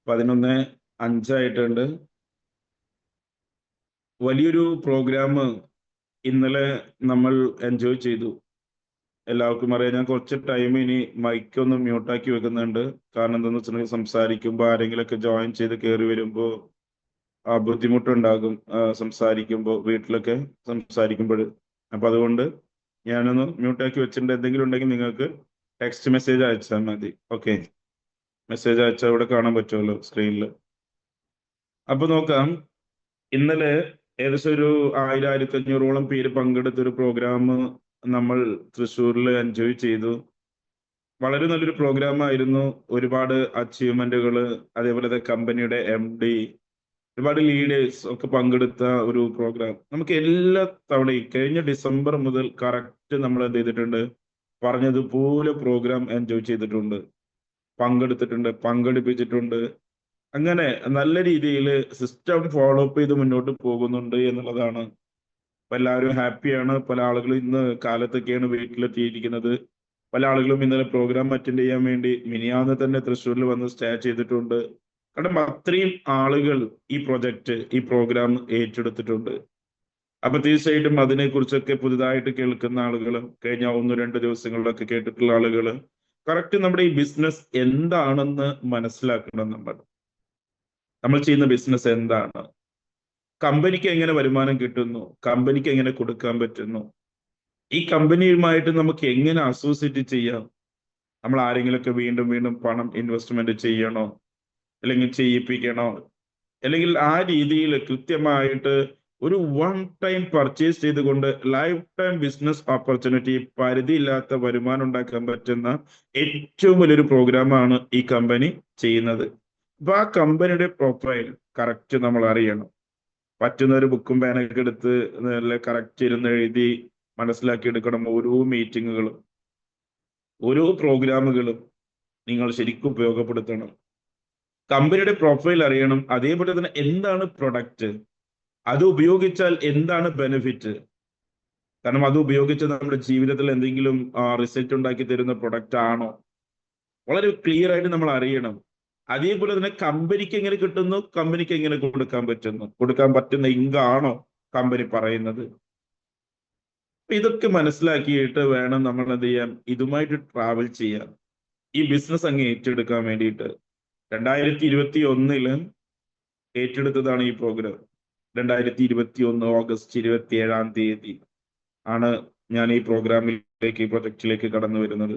11:05 വലിയൊരു പ്രോഗ്രാം ഇന്നലെ നമ്മൾ എൻജോയ് ചെയ്തു. എല്ലാവർക്കും അറിയാം, ഞാൻ കുറച്ച് ടൈം ഇനി മൈക്കൊന്ന് മ്യൂട്ടാക്കി വെക്കുന്നുണ്ട്. കാരണം എന്താണെന്ന് വെച്ചിട്ടുണ്ടെങ്കിൽ സംസാരിക്കുമ്പോൾ ആരെങ്കിലുമൊക്കെ ജോയിൻ ചെയ്ത് കയറി വരുമ്പോൾ ബുദ്ധിമുട്ടുണ്ടാകും. സംസാരിക്കുമ്പോൾ വീട്ടിലൊക്കെ സംസാരിക്കുമ്പോൾ. അപ്പൊ അതുകൊണ്ട് ഞാനൊന്ന് മ്യൂട്ടാക്കി വെച്ചിട്ടുണ്ട്. എന്തെങ്കിലും ഉണ്ടെങ്കിൽ നിങ്ങൾക്ക് ടെക്സ്റ്റ് മെസ്സേജ് അയച്ചാൽ മതി. ഓക്കെ, മെസ്സേജ് അയച്ചാൽ ഇവിടെ കാണാൻ പറ്റുമല്ലോ സ്ക്രീനിൽ. അപ്പൊ നോക്കാം, ഇന്നലെ ഏകദേശം ഒരു 1000-1500ഓളം പേര് പങ്കെടുത്ത ഒരു പ്രോഗ്രാം നമ്മൾ തൃശ്ശൂരിൽ എൻജോയ് ചെയ്തു. വളരെ നല്ലൊരു പ്രോഗ്രാം ആയിരുന്നു. ഒരുപാട് അച്ചീവ്മെന്റുകൾ, അതേപോലെ കമ്പനിയുടെ MD, ഒരുപാട് ലീഡേഴ്സ് ഒക്കെ പങ്കെടുത്ത ഒരു പ്രോഗ്രാം. നമുക്ക് എല്ലാ തവണയും കഴിഞ്ഞ ഡിസംബർ മുതൽ കറക്റ്റ് നമ്മൾ എന്ത് ചെയ്തിട്ടുണ്ട്, പറഞ്ഞതുപോലെ പ്രോഗ്രാം എൻജോയ് ചെയ്തിട്ടുണ്ട്, പങ്കെടുത്തിട്ടുണ്ട്, പങ്കെടുപ്പിച്ചിട്ടുണ്ട്. അങ്ങനെ നല്ല രീതിയിൽ സിസ്റ്റം ഫോളോ അപ്പ് ചെയ്ത് മുന്നോട്ട് പോകുന്നുണ്ട് എന്നുള്ളതാണ്. അപ്പൊ എല്ലാവരും ഹാപ്പിയാണ്. പല ആളുകളും ഇന്ന് കാലത്തൊക്കെയാണ് വീട്ടിലെത്തിയിരിക്കുന്നത്. പല ആളുകളും ഇന്നലെ പ്രോഗ്രാം അറ്റൻഡ് ചെയ്യാൻ വേണ്ടി മിനിയാന്ന് തന്നെ തൃശ്ശൂരിൽ വന്ന് സ്റ്റേ ചെയ്തിട്ടുണ്ട്. കാരണം അത്രയും ആളുകൾ ഈ പ്രോഗ്രാം ഏറ്റെടുത്തിട്ടുണ്ട്. അപ്പൊ തീർച്ചയായിട്ടും അതിനെക്കുറിച്ചൊക്കെ പുതുതായിട്ട് കേൾക്കുന്ന ആളുകൾ, കഴിഞ്ഞ 1-2 ദിവസങ്ങളിലൊക്കെ കേട്ടിട്ടുള്ള ആളുകൾ കറക്റ്റ് നമ്മുടെ ഈ ബിസിനസ് എന്താണെന്ന് മനസ്സിലാക്കണം. നമ്മൾ ചെയ്യുന്ന ബിസിനസ് എന്താണ്, കമ്പനിക്ക് എങ്ങനെ വരുമാനം കിട്ടുന്നു, കമ്പനിക്ക് എങ്ങനെ കൊടുക്കാൻ പറ്റുന്നു, ഈ കമ്പനിയുമായിട്ട് നമുക്ക് എങ്ങനെ അസോസിയേറ്റ് ചെയ്യാം, നമ്മൾ ആരെങ്കിലുമൊക്കെ വീണ്ടും വീണ്ടും പണം ഇൻവെസ്റ്റ്മെന്റ് ചെയ്യണോ, അല്ലെങ്കിൽ ചെയ്യിപ്പിക്കണോ, അല്ലെങ്കിൽ ആ രീതിയിൽ കൃത്യമായിട്ട് ഒരു വൺ ടൈം പർച്ചേസ് ചെയ്തുകൊണ്ട് ലൈഫ് ടൈം ബിസിനസ് ഓപ്പർച്യൂണിറ്റി, പരിധിയില്ലാത്ത വരുമാനം ഉണ്ടാക്കാൻ പറ്റുന്ന ഏറ്റവും വലിയൊരു പ്രോഗ്രാമാണ് ഈ കമ്പനി ചെയ്യുന്നത്. അപ്പൊ ആ കമ്പനിയുടെ പ്രൊഫൈൽ കറക്റ്റ് നമ്മൾ അറിയണം. പറ്റുന്ന ഒരു ബുക്കും പേനൊക്കെ എടുത്ത് നല്ല കറക്റ്റ് ഇരുന്ന് എഴുതി മനസ്സിലാക്കി എടുക്കണം. ഓരോ മീറ്റിങ്ങുകളും, ഓരോ പ്രോഗ്രാമുകളും നിങ്ങൾ ശരിക്കും ഉപയോഗപ്പെടുത്തണം. കമ്പനിയുടെ പ്രൊഫൈൽ അറിയണം. അതേപോലെ തന്നെ എന്താണ് പ്രൊഡക്റ്റ്, അത് ഉപയോഗിച്ചാൽ എന്താണ് ബെനിഫിറ്റ്. കാരണം അത് ഉപയോഗിച്ച് നമ്മുടെ ജീവിതത്തിൽ എന്തെങ്കിലും റിസൾട്ട് ഉണ്ടാക്കി തരുന്ന പ്രൊഡക്റ്റ് ആണോ, വളരെ ക്ലിയർ ആയിട്ട് നമ്മൾ അറിയണം. അതേപോലെ തന്നെ കമ്പനിക്ക് എങ്ങനെ കിട്ടുന്നു, കമ്പനിക്ക് എങ്ങനെ കൊടുക്കാൻ പറ്റുന്ന ഇങ്കാണോ കമ്പനി പറയുന്നത്. ഇതൊക്കെ മനസ്സിലാക്കിയിട്ട് വേണം നമ്മൾ എന്ത് ചെയ്യാൻ, ഇതുമായിട്ട് ട്രാവൽ ചെയ്യാൻ, ഈ ബിസിനസ് അങ്ങ് ഏറ്റെടുക്കാൻ വേണ്ടിയിട്ട്. 2021 ഏറ്റെടുത്തതാണ് ഈ പ്രോഗ്രാം. 2021 ഓഗസ്റ്റ് 27 ആണ് ഞാൻ ഈ പ്രോഗ്രാമിലേക്ക്, ഈ പ്രൊജക്റ്റിലേക്ക് കടന്നു വരുന്നത്.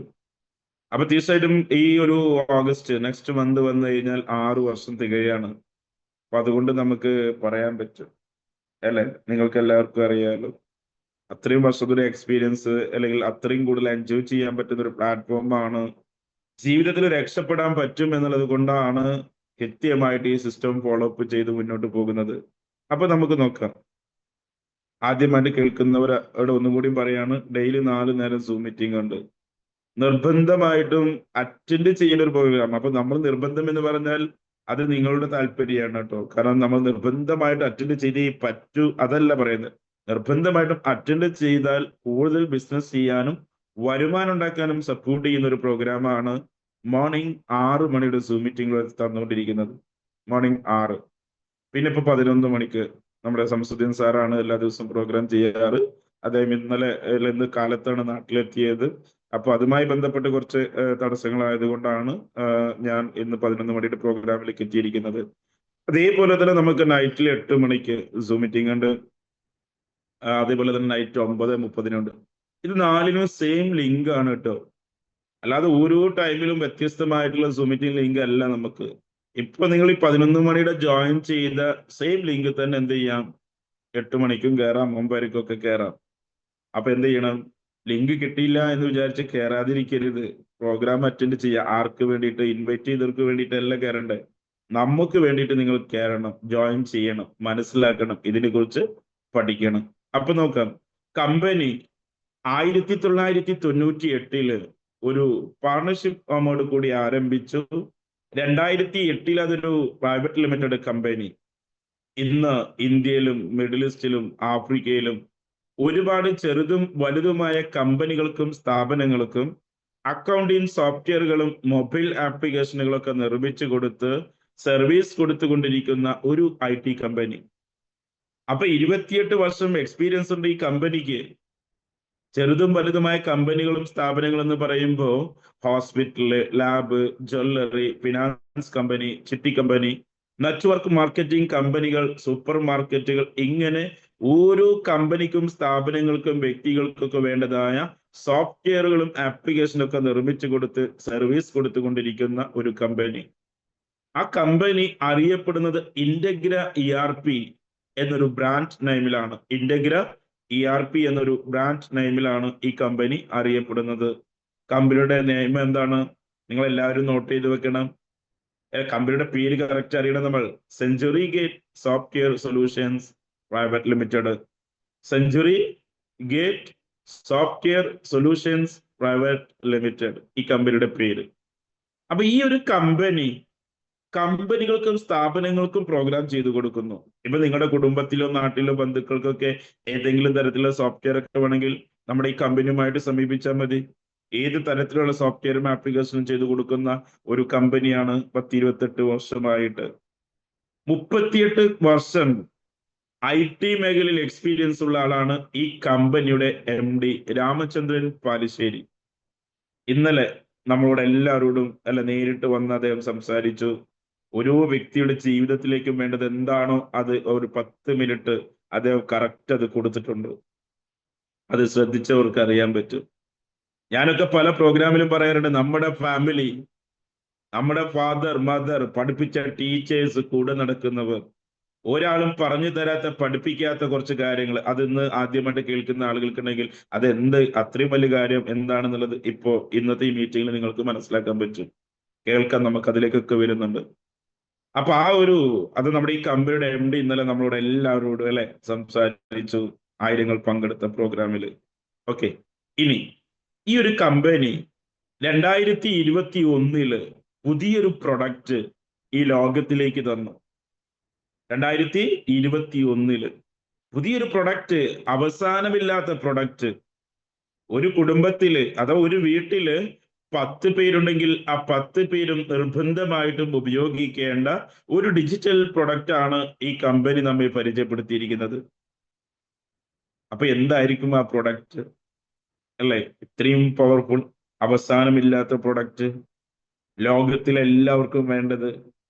അപ്പൊ തീർച്ചയായിട്ടും ഈ ഒരു ഓഗസ്റ്റ് നെക്സ്റ്റ് മന്ത് വന്നു കഴിഞ്ഞാൽ 6 വർഷം തികയാണ്. അപ്പൊ അതുകൊണ്ട് നമുക്ക് പറയാൻ പറ്റും അല്ലെ, നിങ്ങൾക്ക് എല്ലാവർക്കും അറിയാലോ, അത്രയും വർഷത്തൊരു എക്സ്പീരിയൻസ്, അല്ലെങ്കിൽ അത്രയും കൂടുതൽ എൻജോയ് ചെയ്യാൻ പറ്റുന്ന ഒരു പ്ലാറ്റ്ഫോമാണ്. ജീവിതത്തിൽ രക്ഷപ്പെടാൻ പറ്റും എന്നുള്ളത് കൊണ്ടാണ് കൃത്യമായിട്ട് ഈ സിസ്റ്റം ഫോളോ അപ്പ് ചെയ്ത് മുന്നോട്ട് പോകുന്നത്. അപ്പൊ നമുക്ക് നോക്കാം. ആദ്യമായിട്ട് കേൾക്കുന്നവരോട് ഒന്നുകൂടി പറയാണ്, ഡെയിലി 4 നേരം സൂം മീറ്റിംഗ് ഉണ്ട്. നിർബന്ധമായിട്ടും അറ്റൻഡ് ചെയ്യുന്ന ഒരു പ്രോഗ്രാം. അപ്പൊ നമ്മൾ നിർബന്ധം എന്ന് പറഞ്ഞാൽ അത് നിങ്ങളുടെ താല്പര്യമാണ് കേട്ടോ. കാരണം നമ്മൾ നിർബന്ധമായിട്ട് അറ്റൻഡ് ചെയ്തേ പറ്റൂ അതല്ല പറയുന്നത്. നിർബന്ധമായിട്ടും അറ്റൻഡ് ചെയ്താൽ കൂടുതൽ ബിസിനസ് ചെയ്യാനും വരുമാനം ഉണ്ടാക്കാനും സപ്പോർട്ട് ചെയ്യുന്ന ഒരു പ്രോഗ്രാമാണ് മോർണിംഗ് 6 മണിയുടെ സൂം മീറ്റിംഗ് തന്നുകൊണ്ടിരിക്കുന്നത്. മോർണിംഗ് 6. പിന്നെ ഇപ്പൊ 11 മണിക്ക് നമ്മുടെ സംസുദ്ദീൻ സാറാണ് എല്ലാ ദിവസവും പ്രോഗ്രാം ചെയ്യാറ്. അദ്ദേഹം ഇന്ന് കാലത്താണ് നാട്ടിലെത്തിയത്. അപ്പൊ അതുമായി ബന്ധപ്പെട്ട് കുറച്ച് തടസ്സങ്ങളായതുകൊണ്ടാണ് ഞാൻ ഇന്ന് 11 മണിയുടെ പ്രോഗ്രാമിലേക്ക് എത്തിയിരിക്കുന്നത്. അതേപോലെ തന്നെ നമുക്ക് നൈറ്റിൽ 8 മണിക്ക് സൂം മീറ്റിംഗ് ഉണ്ട്. അതേപോലെ തന്നെ നൈറ്റ് 9:30 ഇത് 4നും സെയിം ലിങ്ക് ആണ് കേട്ടോ. അല്ലാതെ ഓരോ ടൈമിലും വ്യത്യസ്തമായിട്ടുള്ള സൂം മീറ്റിംഗ് ലിങ്ക് അല്ല നമുക്ക്. ഇപ്പൊ നിങ്ങൾ ഈ 11 മണിയുടെ ജോയിൻ ചെയ്ത സെയിം ലിങ്ക് തന്നെ എന്ത് ചെയ്യാം, 8 മണിക്കും കയറാം, 9:00 കയറാം. അപ്പൊ എന്ത് ചെയ്യണം, ലിങ്ക് കിട്ടിയില്ല എന്ന് വിചാരിച്ച് കയറാതിരിക്കരുത്. പ്രോഗ്രാം അറ്റൻഡ് ചെയ്യുക. ആർക്ക് വേണ്ടിയിട്ട്, ഇൻവൈറ്റ് ചെയ്തവർക്ക് വേണ്ടിയിട്ടല്ല കയറണ്ടേ, നമുക്ക് വേണ്ടിയിട്ട് നിങ്ങൾ കയറണം, ജോയിൻ ചെയ്യണം, മനസ്സിലാക്കണം, ഇതിനെ കുറിച്ച് പഠിക്കണം. അപ്പൊ നോക്കാം, കമ്പനി 1998 ഒരു പാർട്ണർഷിപ്പ് ഫോമോട് കൂടി ആരംഭിച്ചു. 2008 അതൊരു പ്രൈവറ്റ് ലിമിറ്റഡ് കമ്പനി. ഇന്ന് ഇന്ത്യയിലും മിഡിൽ ഈസ്റ്റിലും ആഫ്രിക്കയിലും ഒരുപാട് ചെറുതും വലുതുമായ കമ്പനികൾക്കും സ്ഥാപനങ്ങൾക്കും അക്കൗണ്ടിങ് സോഫ്റ്റ്വെയറുകളും മൊബൈൽ ആപ്ലിക്കേഷനുകളൊക്കെ നിർമ്മിച്ചു കൊടുത്ത് സർവീസ് കൊടുത്തുകൊണ്ടിരിക്കുന്ന ഒരു IT കമ്പനി. അപ്പൊ 28 വർഷം എക്സ്പീരിയൻസ് ഉണ്ട് ഈ കമ്പനിക്ക്. ചെറുതും വലുതുമായ കമ്പനികളും സ്ഥാപനങ്ങളും എന്ന് പറയുമ്പോൾ hospital, lab, jewellery, finance company, ചിട്ടി കമ്പനി, നെറ്റ്വർക്ക് മാർക്കറ്റിംഗ് കമ്പനികൾ, സൂപ്പർ മാർക്കറ്റുകൾ, ഇങ്ങനെ ഓരോ കമ്പനിക്കും സ്ഥാപനങ്ങൾക്കും വ്യക്തികൾക്കൊക്കെ വേണ്ടതായ സോഫ്റ്റ്വെയറുകളും ആപ്ലിക്കേഷനും ഒക്കെ നിർമ്മിച്ചു കൊടുത്ത് സർവീസ് കൊടുത്തുകൊണ്ടിരിക്കുന്ന ഒരു കമ്പനി. ആ കമ്പനി അറിയപ്പെടുന്നത് ഇന്റഗ്ര ERP എന്നൊരു ബ്രാൻഡ് നെയിമിലാണ്. ഇന്റഗ്ര ERP എന്നൊരു ബ്രാൻഡ് നെയിമിലാണ് ഈ കമ്പനി അറിയപ്പെടുന്നത്. കമ്പനിയുടെ നെയിം എന്താണ്? നിങ്ങൾ എല്ലാവരും നോട്ട് ചെയ്ത് വെക്കണം. കമ്പനിയുടെ പേര് കറക്റ്റ് അറിയണം നമ്മൾ. Century gate software solutions private limited. Century gate software solutions private limited, ഈ കമ്പനിയുടെ പേര്. അപ്പൊ ഈ ഒരു കമ്പനികൾക്കും സ്ഥാപനങ്ങൾക്കും പ്രോഗ്രാം ചെയ്തു കൊടുക്കുന്നു. ഇപ്പൊ നിങ്ങളുടെ കുടുംബത്തിലോ നാട്ടിലോ ബന്ധുക്കൾക്കൊക്കെ ഏതെങ്കിലും തരത്തിലുള്ള സോഫ്റ്റ്വെയർ ഒക്കെ വേണമെങ്കിൽ നമ്മുടെ ഈ കമ്പനിയുമായിട്ട് സമീപിച്ചാൽ മതി. ഏത് തരത്തിലുള്ള സോഫ്റ്റ്വെയറും ആപ്ലിക്കേഷനും ചെയ്തു കൊടുക്കുന്ന ഒരു കമ്പനിയാണ് 10-28 വർഷമായിട്ട്. 38 വർഷം IT മേഖലയിൽ എക്സ്പീരിയൻസ് ഉള്ള ആളാണ് ഈ കമ്പനിയുടെ MD രാമചന്ദ്രൻ പാലിശ്ശേരി. ഇന്നലെ നമ്മളോട് എല്ലാവരോടും നേരിട്ട് വന്ന് അദ്ദേഹം സംസാരിച്ചു. ഓരോ വ്യക്തിയുടെ ജീവിതത്തിലേക്കും വേണ്ടത് എന്താണോ അത് ഒരു 10 മിനിറ്റ് അദ്ദേഹം കറക്റ്റ് അത് കൊടുത്തിട്ടുണ്ട്. അത് ശ്രദ്ധിച്ചവർക്ക് അറിയാൻ പറ്റും. ഞാനൊക്കെ പല പ്രോഗ്രാമിലും പറയാറുണ്ട്, നമ്മുടെ ഫാമിലി, നമ്മുടെ ഫാദർ മദർ, പഠിപ്പിച്ച ടീച്ചേഴ്സ്, കൂടെ നടക്കുന്നവർ, ഒരാളും പറഞ്ഞു തരാത്ത പഠിപ്പിക്കാത്ത കുറച്ച് കാര്യങ്ങൾ അതിന്ന് ആദ്യമായിട്ട് കേൾക്കുന്ന ആളുകൾക്കുണ്ടെങ്കിൽ അതെന്ത് അത്രയും വലിയ കാര്യം എന്താണെന്നുള്ളത് ഇപ്പോ ഇന്നത്തെ ഈ മീറ്റിംഗിൽ നിങ്ങൾക്ക് മനസ്സിലാക്കാൻ പറ്റും. കേൾക്കാൻ നമുക്ക് അതിലേക്കൊക്കെ വരുന്നുണ്ട്. അപ്പൊ അത് നമ്മുടെ ഈ കമ്പനിയുടെ MD ഇന്നലെ നമ്മളോട് എല്ലാവരോടും സംസാരിച്ചു, ആയിരങ്ങൾ പങ്കെടുത്ത പ്രോഗ്രാമിൽ. ഓക്കെ, ഇനി ഈ ഒരു കമ്പനി 2021 പുതിയൊരു പ്രൊഡക്റ്റ് ഈ ലോകത്തിലേക്ക് തന്നു. 2021 പുതിയൊരു പ്രൊഡക്റ്റ്, അവസാനമില്ലാത്ത പ്രൊഡക്റ്റ്. ഒരു കുടുംബത്തില് അഥവാ ഒരു വീട്ടില് 10 പേരുണ്ടെങ്കിൽ ആ 10 പേരും നിർബന്ധമായിട്ടും ഉപയോഗിക്കേണ്ട ഒരു ഡിജിറ്റൽ പ്രൊഡക്റ്റ് ആണ് ഈ കമ്പനി നമ്മെ പരിചയപ്പെടുത്തിയിരിക്കുന്നത്. അപ്പൊ എന്തായിരിക്കും ആ പ്രൊഡക്റ്റ്? ഇത്രയും പവർഫുൾ, അവസാനമില്ലാത്ത പ്രൊഡക്റ്റ്, ലോകത്തിലെല്ലാവർക്കും വേണ്ടത്,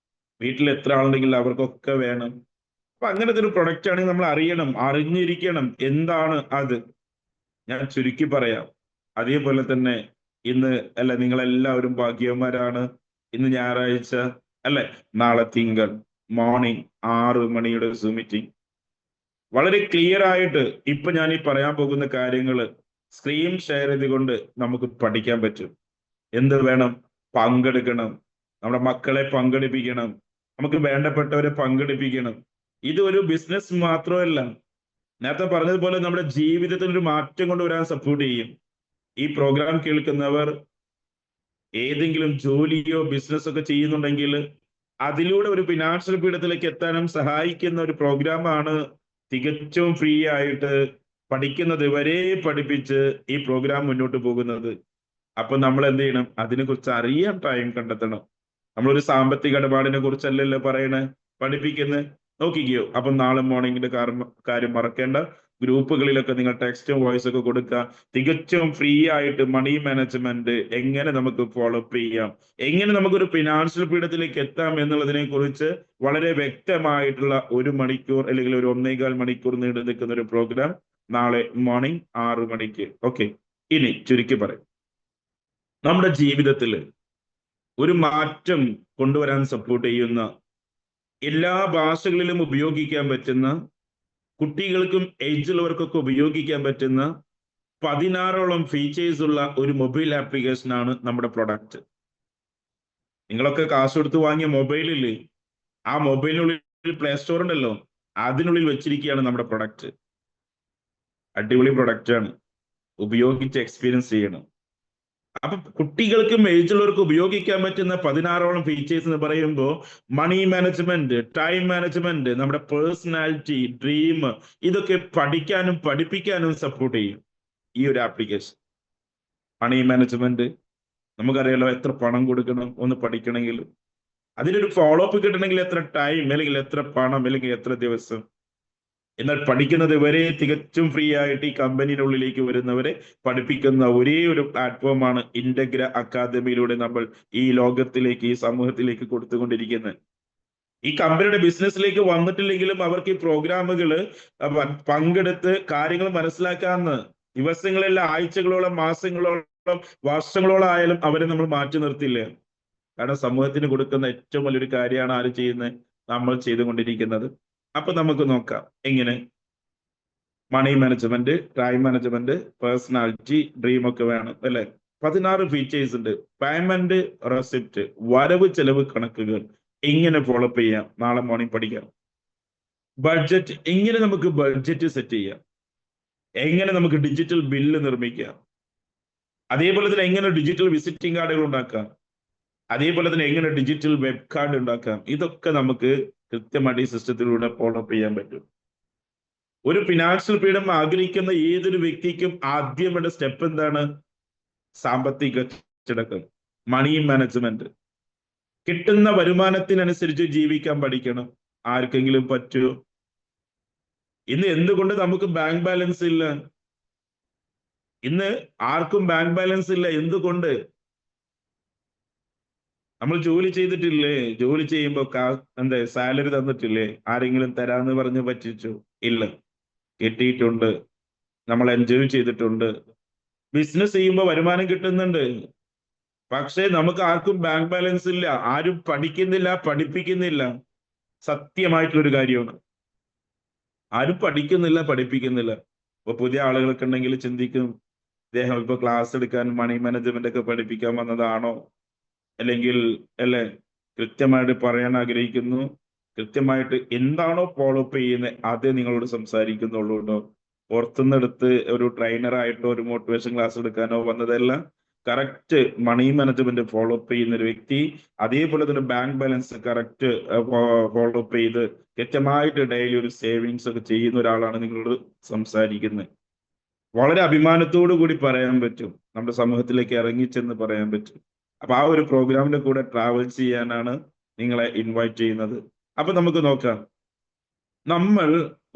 വീട്ടിൽ എത്ര ആളുണ്ടെങ്കിൽ അവർക്കൊക്കെ വേണം. അപ്പൊ അങ്ങനത്തെ ഒരു പ്രൊഡക്റ്റ് ആണെങ്കിൽ നമ്മൾ അറിഞ്ഞിരിക്കണം എന്താണ് അത്. ഞാൻ ചുരുക്കി പറയാം. അതേപോലെ തന്നെ ഇന്ന് നിങ്ങളെല്ലാവരും ഭാഗ്യവന്മാരാണ്. ഇന്ന് ഞായറാഴ്ച നാളെ തിങ്കൾ മോർണിംഗ് 6 മണിയുടെ Zoom മീറ്റിംഗ്. വളരെ ക്ലിയർ ആയിട്ട് ഇപ്പൊ ഞാൻ ഈ പറയാൻ പോകുന്ന കാര്യങ്ങൾ സ്ക്രീൻ ഷെയർ ചെയ്തുകൊണ്ട് നമുക്ക് പഠിക്കാൻ പറ്റും. എന്ത് വേണം? പങ്കെടുക്കണം, നമ്മുടെ മക്കളെ പങ്കെടുപ്പിക്കണം, നമുക്ക് വേണ്ടപ്പെട്ടവരെ പങ്കെടുപ്പിക്കണം. ഇത് ഒരു ബിസിനസ് മാത്രമല്ല, നേരത്തെ പറഞ്ഞതുപോലെ നമ്മുടെ ജീവിതത്തിൽ ഒരു മാറ്റം കൊണ്ടുവരാൻ സപ്പോർട്ട് ചെയ്യും. ഈ പ്രോഗ്രാം കേൾക്കുന്നവർ ഏതെങ്കിലും ജോലിയോ ബിസിനസ് ഒക്കെ ചെയ്യുന്നുണ്ടെങ്കിൽ അതിലൂടെ ഒരു ഫിനാൻഷ്യൽ പീഠത്തിലേക്ക് എത്താനും സഹായിക്കുന്ന ഒരു പ്രോഗ്രാമാണ്. തികച്ചും ഫ്രീ ആയിട്ട് പഠിക്കുന്നത് വരെ പഠിപ്പിച്ച് ഈ പ്രോഗ്രാം മുന്നോട്ട് പോകുന്നത്. അപ്പൊ നമ്മൾ എന്ത് ചെയ്യണം? അതിനെക്കുറിച്ച് അറിയാൻ ടൈം കണ്ടെത്തണം. നമ്മളൊരു സാമ്പത്തിക ഇടപാടിനെ കുറിച്ചല്ലല്ലോ പറയണേ, പഠിപ്പിക്കുന്നത്. നോക്കിക്കോ. അപ്പൊ നാളെ മോർണിംഗിന്റെ കാര്യം മറക്കേണ്ട. ഗ്രൂപ്പുകളിലൊക്കെ നിങ്ങൾ ടെക്സ്റ്റും വോയിസ് ഒക്കെ കൊടുക്കുക. തികച്ചും ഫ്രീ ആയിട്ട് മണി മാനേജ്മെന്റ് എങ്ങനെ നമുക്ക് ഫോളോ അപ്പ് ചെയ്യാം, എങ്ങനെ നമുക്കൊരു ഫിനാൻഷ്യൽ പീഠത്തിലേക്ക് എത്താം എന്നുള്ളതിനെ കുറിച്ച് വളരെ വ്യക്തമായിട്ടുള്ള 1 മണിക്കൂർ അല്ലെങ്കിൽ ഒരു 1.25 മണിക്കൂർ നീണ്ടു നിൽക്കുന്ന ഒരു പ്രോഗ്രാം നാളെ മോർണിംഗ് 6 മണിക്ക്. ഓക്കെ, ഇനി ചുരുക്കി പറയും, നമ്മുടെ ജീവിതത്തിൽ ഒരു മാറ്റം കൊണ്ടുവരാൻ സപ്പോർട്ട് ചെയ്യുന്ന, എല്ലാ ഭാഷകളിലും ഉപയോഗിക്കാൻ പറ്റുന്ന, കുട്ടികൾക്കും ഏജുള്ളവർക്കൊക്കെ ഉപയോഗിക്കാൻ പറ്റുന്ന 16ഓളം ഫീച്ചേഴ്സ് ഉള്ള ഒരു മൊബൈൽ ആപ്ലിക്കേഷനാണ് നമ്മുടെ പ്രൊഡക്റ്റ്. നിങ്ങളൊക്കെ കാശ് കൊടുത്ത് വാങ്ങിയ മൊബൈലിൽ, ആ മൊബൈലിനുള്ളിൽ പ്ലേ സ്റ്റോർ ഉണ്ടല്ലോ, അതിനുള്ളിൽ വെച്ചിരിക്കുകയാണ് നമ്മുടെ പ്രൊഡക്റ്റ്. അടിപൊളി പ്രൊഡക്റ്റ് ആണ്, ഉപയോഗിച്ച് എക്സ്പീരിയൻസ് ചെയ്യണം. അപ്പൊ കുട്ടികൾക്കും ഏജുള്ളവർക്കും ഉപയോഗിക്കാൻ പറ്റുന്ന 16ഓളം ഫീച്ചേഴ്സ് എന്ന് പറയുമ്പോൾ മണി മാനേജ്മെന്റ്, ടൈം മാനേജ്മെന്റ്, നമ്മുടെ പേഴ്സണാലിറ്റി, ഡ്രീം, ഇതൊക്കെ പഠിക്കാനും പഠിപ്പിക്കാനും സപ്പോർട്ട് ചെയ്യും ഈ ഒരു ആപ്ലിക്കേഷൻ. മണി മാനേജ്മെന്റ് നമുക്കറിയാലോ, എത്ര പണം കൊടുക്കണം ഒന്ന് പഠിക്കണമെങ്കിൽ. അതിനൊരു ഫോളോ അപ്പ് കിട്ടണമെങ്കിൽ എത്ര ടൈം, അല്ലെങ്കിൽ എത്ര പണം, അല്ലെങ്കിൽ എത്ര ദിവസം? എന്നാൽ പഠിക്കുന്നത് വരെ തികച്ചും ഫ്രീ ആയിട്ട് ഈ കമ്പനിയുടെ ഉള്ളിലേക്ക് വരുന്നവരെ പഠിപ്പിക്കുന്ന ഒരേ ഒരു പ്ലാറ്റ്ഫോമാണ് ഇന്റഗ്ര അക്കാദമിയിലൂടെ നമ്മൾ ഈ ലോകത്തിലേക്ക്, ഈ സമൂഹത്തിലേക്ക് കൊടുത്തുകൊണ്ടിരിക്കുന്നത്. ഈ കമ്പനിയുടെ ബിസിനസ്സിലേക്ക് വന്നിട്ടില്ലെങ്കിലും അവർക്ക് ഈ പ്രോഗ്രാമുകൾ പങ്കെടുത്ത് കാര്യങ്ങൾ മനസ്സിലാക്കാന്ന് ദിവസങ്ങളില്ല, ആഴ്ചകളോളം, മാസങ്ങളോളം, വർഷങ്ങളോളം ആയാലും അവരെ നമ്മൾ മാറ്റി നിർത്തില്ല. കാരണം സമൂഹത്തിന് കൊടുക്കുന്ന ഏറ്റവും വലിയൊരു കാര്യമാണ് ആര് ചെയ്യുന്നത്? നമ്മൾ ചെയ്തുകൊണ്ടിരിക്കുന്നത്. അപ്പൊ നമുക്ക് നോക്കാം എങ്ങനെ money management, time management, personality, dream ഒക്കെ വേണം അല്ലെ. 16 ഫീച്ചേഴ്സ് ഉണ്ട്. പേയ്മെന്റ് റെസിപ്റ്റ്, വരവ് ചെലവ് കണക്കുകൾ എങ്ങനെ ഫോളോ അപ്പ് ചെയ്യാം, നാളെ മോർണിംഗ് പഠിക്കാം. ബഡ്ജറ്റ്, എങ്ങനെ നമുക്ക് ബഡ്ജറ്റ് സെറ്റ് ചെയ്യാം, എങ്ങനെ നമുക്ക് ഡിജിറ്റൽ ബില്ല് നിർമ്മിക്കാം, അതേപോലെ തന്നെ എങ്ങനെ ഡിജിറ്റൽ വിസിറ്റിംഗ് കാർഡുകൾ ഉണ്ടാക്കാം, അതേപോലെ തന്നെ എങ്ങനെ ഡിജിറ്റൽ വെബ് കാർഡ് ഉണ്ടാക്കാം. ഇതൊക്കെ നമുക്ക് കൃത്യമായിട്ട് ഈ സിസ്റ്റത്തിലൂടെ ഫോളോ അപ്പ് ചെയ്യാൻ പറ്റും. ഒരു ഫിനാൻഷ്യൽ ഫ്രീഡം ആഗ്രഹിക്കുന്ന ഏതൊരു വ്യക്തിക്കും ആദ്യം വേണ്ട സ്റ്റെപ്പ് എന്താണ്? സാമ്പത്തിക അച്ചടക്കം, മണി മാനേജ്മെന്റ്. കിട്ടുന്ന വരുമാനത്തിനനുസരിച്ച് ജീവിക്കാൻ പഠിക്കണം. ആർക്കെങ്കിലും പറ്റുമോ? ഇന്ന് എന്തുകൊണ്ട് നമുക്ക് ബാങ്ക് ബാലൻസ് ഇല്ല? ഇന്ന് ആർക്കും ബാങ്ക് ബാലൻസ് ഇല്ല. എന്തുകൊണ്ട്? നമ്മൾ ജോലി ചെയ്തിട്ടില്ലേ? ജോലി ചെയ്യുമ്പോ എന്താ സാലറി തന്നിട്ടില്ലേ? ആരെങ്കിലും തരാന്ന് പറഞ്ഞ് പറ്റിച്ചു? ഇല്ല, കിട്ടിയിട്ടുണ്ട്. നമ്മൾ എൻജോയ് ചെയ്തിട്ടുണ്ട്. ബിസിനസ് ചെയ്യുമ്പോൾ വരുമാനം കിട്ടുന്നുണ്ട്. പക്ഷേ നമുക്ക് ആർക്കും ബാങ്ക് ബാലൻസ് ഇല്ല. ആരും പഠിക്കുന്നില്ല, പഠിപ്പിക്കുന്നില്ല. സത്യമായിട്ടുള്ളൊരു കാര്യമാണ്. ആരും പഠിക്കുന്നില്ല, പഠിപ്പിക്കുന്നില്ല. ഇപ്പൊ പുതിയ ആളുകൾക്ക് ഉണ്ടെങ്കിൽ ചിന്തിക്കും, ഇദ്ദേഹം ഇപ്പൊ ക്ലാസ് എടുക്കാൻ മണി മാനേജ്മെന്റ് ഒക്കെ പഠിപ്പിക്കാൻ വന്നതാണോ? അല്ലെങ്കിൽ അല്ലെ, കൃത്യമായിട്ട് പറയാൻ ആഗ്രഹിക്കുന്നു. കൃത്യമായിട്ട് എന്താണോ ഫോളോ അപ്പ് ചെയ്യുന്നത് അതേ നിങ്ങളോട് സംസാരിക്കുന്നുള്ളൂ കേട്ടോ. പുറത്തുനിന്നെടുത്ത് ഒരു ട്രെയിനറായിട്ടോ ഒരു മോട്ടിവേഷൻ ക്ലാസ് എടുക്കാനോ വന്നതല്ല. Correct money management follow up ചെയ്യുന്ന ഒരു വ്യക്തി, അതേപോലെ തന്നെ bank balance correct follow up ചെയ്ത് കൃത്യമായിട്ട് ഡെയിലി ഒരു സേവിങ്സ് ഒക്കെ ചെയ്യുന്ന ഒരാളാണ് നിങ്ങളോട് സംസാരിക്കുന്നത്. വളരെ അഭിമാനത്തോടു കൂടി പറയാൻ പറ്റും, നമ്മുടെ സമൂഹത്തിലേക്ക് ഇറങ്ങിച്ചെന്ന് പറയാൻ പറ്റും. അപ്പൊ ആ ഒരു പ്രോഗ്രാമിന്റെ കൂടെ ട്രാവൽ ചെയ്യാനാണ് നിങ്ങളെ ഇൻവൈറ്റ് ചെയ്യുന്നത്. അപ്പൊ നമുക്ക് നോക്കാം. നമ്മൾ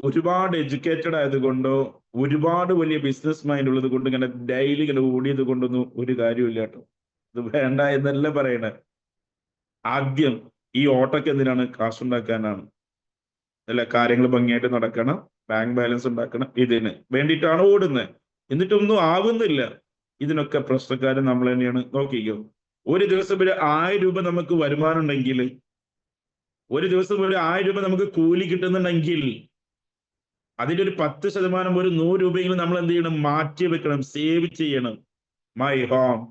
ഒരുപാട് എഡ്യൂക്കേറ്റഡ് ആയതുകൊണ്ടോ ഒരുപാട് വലിയ ബിസിനസ് മൈൻഡ് ഉള്ളത് കൊണ്ട് ഇങ്ങനെ ഡെയിലി ഇങ്ങനെ ഓടിയത് കൊണ്ടൊന്നും ഒരു കാര്യമില്ല കേട്ടോ. ഇത് വേണ്ട എന്നല്ല പറയണേ. ആദ്യം ഈ ഓട്ടൊക്കെ എന്തിനാണ്? കാശുണ്ടാക്കാനാണ് അല്ല, കാര്യങ്ങൾ ഭംഗിയായിട്ട് നടക്കണം, ബാങ്ക് ബാലൻസ് ഉണ്ടാക്കണം, ഇതിന് വേണ്ടിയിട്ടാണ് ഓടുന്നത്. എന്നിട്ടൊന്നും ആവുന്നില്ല. ഇതിനൊക്കെ പ്രശ്നക്കാരൻ നമ്മൾ തന്നെയാണ്. നോക്കിക്കോ, ഒരു ദിവസം ഒരു 1000 രൂപ നമുക്ക് വരുമാനം ഉണ്ടെങ്കിൽ, ഒരു ദിവസം ഒരു 1000 രൂപ നമുക്ക് കൂലി കിട്ടുന്നുണ്ടെങ്കിൽ അതിന്റെ ഒരു 10%, ഒരു 100 രൂപയെങ്കിലും നമ്മൾ എന്ത് ചെയ്യണം? മാറ്റി വെക്കണം, സേവ് ചെയ്യണം. മൈ ഹോം,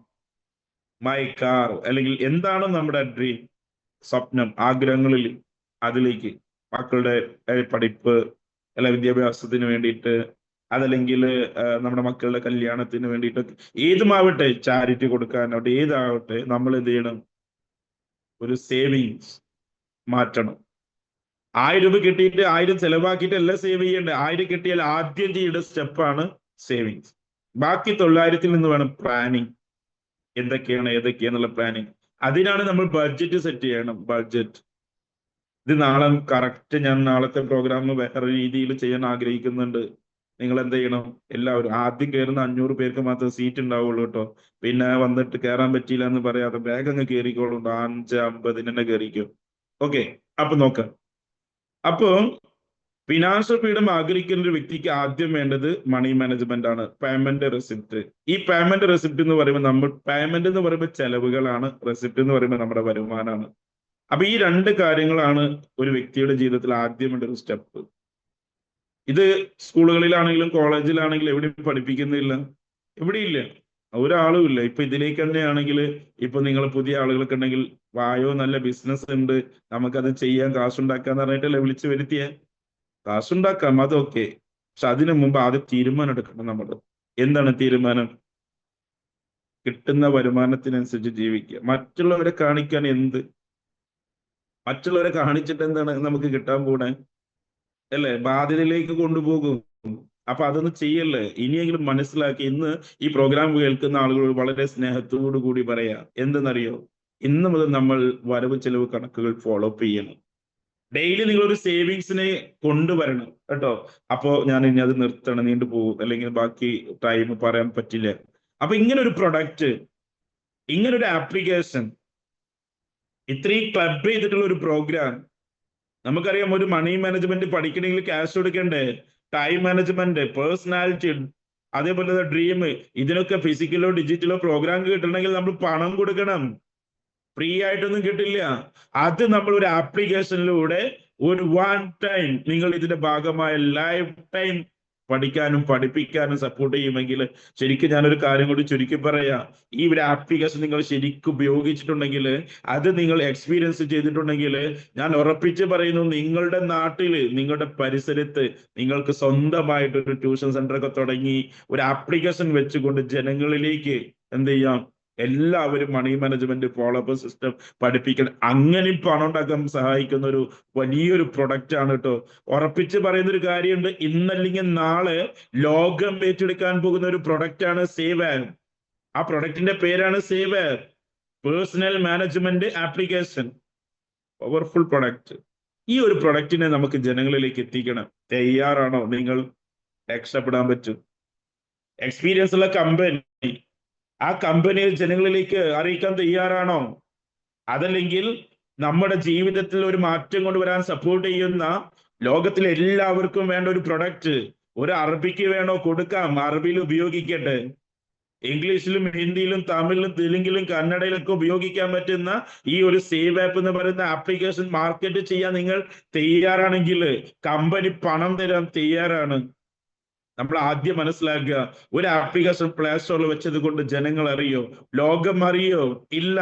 മൈ കാർ, അല്ലെങ്കിൽ എന്താണോ നമ്മുടെ ഡ്രീം, സ്വപ്നം, ആഗ്രഹങ്ങളിൽ അതിലേക്ക് മക്കളുടെ പഠിപ്പ് അല്ല വിദ്യാഭ്യാസത്തിന് വേണ്ടിയിട്ട്, അതല്ലെങ്കിൽ നമ്മുടെ മക്കളുടെ കല്യാണത്തിന് വേണ്ടിയിട്ടൊക്കെ, ഏതുമാവട്ടെ, ചാരിറ്റി കൊടുക്കാനാവട്ടെ, ഏതാവട്ടെ, നമ്മൾ എന്ത് ചെയ്യണം? ഒരു സേവിങ്സ് മാറ്റണം. 1000 രൂപ കിട്ടിയിട്ട് 1000 ചെലവാക്കിയിട്ട് അല്ല സേവ് ചെയ്യേണ്ടത്. 1000 കിട്ടിയാൽ ആദ്യം ചെയ്യേണ്ട സ്റ്റെപ്പാണ് സേവിങ്സ്. ബാക്കി 900-ൽ നിന്ന് വേണം പ്ലാനിങ്. എന്തൊക്കെയാണ് ഏതൊക്കെയാന്നുള്ള പ്ലാനിങ്. അതിനാണ് നമ്മൾ ബഡ്ജറ്റ് സെറ്റ് ചെയ്യണം. ബഡ്ജറ്റ് ഇത് നാളെ കറക്റ്റ്, ഞാൻ നാളത്തെ പ്രോഗ്രാം വേറെ രീതിയിൽ ചെയ്യാൻ ആഗ്രഹിക്കുന്നുണ്ട്. നിങ്ങൾ എന്ത് ചെയ്യണം? എല്ലാവരും ആദ്യം കയറുന്ന 500 പേർക്ക് മാത്രമേ സീറ്റ് ഉണ്ടാവുള്ളൂ കേട്ടോ. പിന്നെ വന്നിട്ട് കയറാൻ പറ്റിയില്ല എന്ന് പറയാതെ വേഗം അങ്ങ് കയറിക്കോളൂ. 5-50 തന്നെ കയറിക്കോ. ഓക്കെ, അപ്പൊ നോക്കാം. അപ്പോ ഫിനാൻഷ്യൽ ഫ്രീഡം ആഗ്രഹിക്കുന്ന ഒരു വ്യക്തിക്ക് ആദ്യം വേണ്ടത് മണി മാനേജ്മെന്റ് ആണ്. Payment receipt. ഈ പേയ്മെന്റ് റെസിപ്റ്റ് എന്ന് പറയുമ്പോൾ പേയ്മെന്റ് എന്ന് പറയുമ്പോൾ ചെലവുകളാണ്, റെസിപ്റ്റ് എന്ന് പറയുമ്പോൾ നമ്മുടെ വരുമാനമാണ്. അപ്പൊ ഈ 2 കാര്യങ്ങളാണ് ഒരു വ്യക്തിയുടെ ജീവിതത്തിൽ ആദ്യം വേണ്ട ഒരു സ്റ്റെപ്പ്. ഇത് സ്കൂളുകളിലാണെങ്കിലും കോളേജിലാണെങ്കിലും എവിടെയും പഠിപ്പിക്കുന്നില്ല, എവിടെയില്ല, ഒരാളും ഇല്ല. ഇപ്പൊ ഇതിലേക്ക് തന്നെയാണെങ്കിൽ, ഇപ്പൊ നിങ്ങൾ പുതിയ ആളുകൾക്ക് ഉണ്ടെങ്കിൽ, വായോ നല്ല ബിസിനസ് ഉണ്ട്, നമുക്കത് ചെയ്യാൻ, കാശുണ്ടാക്കാന്ന് പറഞ്ഞിട്ടല്ലേ വിളിച്ചു വരുത്തിയ. കാശുണ്ടാക്കാം, അതൊക്കെ. പക്ഷെ അതിനു മുമ്പ് ആദ്യം തീരുമാനം എടുക്കണം നമ്മൾ. എന്താണ് തീരുമാനം? കിട്ടുന്ന വരുമാനത്തിനനുസരിച്ച് ജീവിക്കുക. മറ്റുള്ളവരെ കാണിക്കാൻ എന്ത്? മറ്റുള്ളവരെ കാണിച്ചിട്ട് എന്താണ് നമുക്ക് കിട്ടാൻ പോണേ? അല്ലേ, ബാധ്യതയിലേക്ക് കൊണ്ടുപോകും. അപ്പൊ അതൊന്നും ചെയ്യല്ലേ. ഇനിയെങ്കിലും മനസ്സിലാക്കി. ഇന്ന് ഈ പ്രോഗ്രാം കേൾക്കുന്ന ആളുകളോട് വളരെ സ്നേഹത്തോടു കൂടി പറയാ, എന്തെന്നറിയോ? ഇന്ന് മുതൽ നമ്മൾ വരവ് ചെലവ് കണക്കുകൾ ഫോളോ അപ്പ് ചെയ്യണം. ഡെയിലി നിങ്ങൾ ഒരു സേവിങ്സിനെ കൊണ്ടുവരണം കേട്ടോ. അപ്പോ ഞാൻ ഇനി അത് നിർത്തണം, നീണ്ടു പോകും, അല്ലെങ്കിൽ ബാക്കി ടൈം പറയാൻ പറ്റില്ല. അപ്പൊ ഇങ്ങനെ ഒരു പ്രൊഡക്റ്റ്, ഇങ്ങനെ ഒരു ആപ്ലിക്കേഷൻ, ഇത്രയും ക്ലബ് ചെയ്തിട്ടുള്ള ഒരു പ്രോഗ്രാം. നമുക്കറിയാം, ഒരു മണി മാനേജ്മെന്റ് പഠിക്കണമെങ്കിൽ ക്യാഷ് കൊടുക്കണ്ടേ, ടൈം മാനേജ്മെന്റ്, പേഴ്സണാലിറ്റി, അതേപോലെ ഡ്രീം, ഇതിനൊക്കെ ഫിസിക്കലോ ഡിജിറ്റലോ പ്രോഗ്രാം കിട്ടണമെങ്കിൽ നമ്മൾ പണം കൊടുക്കണം. ഫ്രീ ആയിട്ടൊന്നും കിട്ടില്ല. അത് നമ്മൾ ഒരു ആപ്ലിക്കേഷനിലൂടെ ഒരു വൺ ടൈം നിങ്ങൾ ഇതിന്റെ ഭാഗമായ ലൈഫ് ടൈം പഠിക്കാനും പഠിപ്പിക്കാനും സപ്പോർട്ട് ചെയ്യുമെങ്കിൽ, ശരിക്കും ഞാനൊരു കാര്യം കൂടി ചുരുക്കി പറയാം, ഈ ഒരു ആപ്ലിക്കേഷൻ നിങ്ങൾ ശരിക്കും ഉപയോഗിച്ചിട്ടുണ്ടെങ്കിൽ, അത് നിങ്ങൾ എക്സ്പീരിയൻസ് ചെയ്തിട്ടുണ്ടെങ്കിൽ, ഞാൻ ഉറപ്പിച്ച് പറയുന്നു, നിങ്ങളുടെ നാട്ടില്, നിങ്ങളുടെ പരിസരത്ത് നിങ്ങൾക്ക് സ്വന്തമായിട്ടൊരു ട്യൂഷൻ സെന്റർ ഒക്കെ തുടങ്ങി ഒരു ആപ്ലിക്കേഷൻ വെച്ചുകൊണ്ട് ജനങ്ങളിലേക്ക് എന്ത് ചെയ്യാം, എല്ലാവരും money management, follow up system പഠിപ്പിക്കണം. അങ്ങനെ പണം ഉണ്ടാക്കാൻ സഹായിക്കുന്ന ഒരു വലിയൊരു പ്രൊഡക്റ്റ് ആണ് കേട്ടോ. ഉറപ്പിച്ച് പറയുന്ന ഒരു കാര്യമുണ്ട്, ഇന്നല്ലെങ്കിൽ നാളെ ലോകം ഏറ്റെടുക്കാൻ പോകുന്ന ഒരു പ്രൊഡക്റ്റ് ആണ് സേവ് ആപ്പ്. ആ പ്രൊഡക്റ്റിന്റെ പേരാണ് save app, personnel management application. Powerful product. ഈ ഒരു പ്രൊഡക്റ്റിനെ നമുക്ക് ജനങ്ങളിലേക്ക് എത്തിക്കണം. തയ്യാറാണോ നിങ്ങൾ? രക്ഷപ്പെടാൻ പറ്റും. എക്സ്പീരിയൻസ് ഉള്ള കമ്പനി, ആ കമ്പനിയിൽ ജനങ്ങളിലേക്ക് അറിയിക്കാൻ തയ്യാറാണോ? അതല്ലെങ്കിൽ നമ്മുടെ ജീവിതത്തിൽ ഒരു മാറ്റം കൊണ്ടുവരാൻ സപ്പോർട്ട് ചെയ്യുന്ന, ലോകത്തിലെ എല്ലാവർക്കും വേണ്ട ഒരു പ്രൊഡക്റ്റ്, ഒരു അറബിക്ക് വേണോ കൊടുക്കാം, അറബിയിൽ ഉപയോഗിക്കട്ടെ, ഇംഗ്ലീഷിലും ഹിന്ദിയിലും തമിഴിലും തെലുങ്കിലും കന്നഡയിലൊക്കെ ഉപയോഗിക്കാൻ പറ്റുന്ന ഈ ഒരു സേവ് ആപ്പ് എന്ന് പറയുന്ന ആപ്ലിക്കേഷൻ മാർക്കറ്റ് ചെയ്യാൻ നിങ്ങൾ തയ്യാറാണെങ്കിൽ കമ്പനി പണം തരാൻ തയ്യാറാണ്. നമ്മൾ ആദ്യം മനസ്സിലാക്കുക, ഒരു ആപ്ലിക്കേഷൻ പ്ലേ സ്റ്റോറിൽ വെച്ചത് കൊണ്ട് ജനങ്ങൾ അറിയോ, ലോകം അറിയോ? ഇല്ല.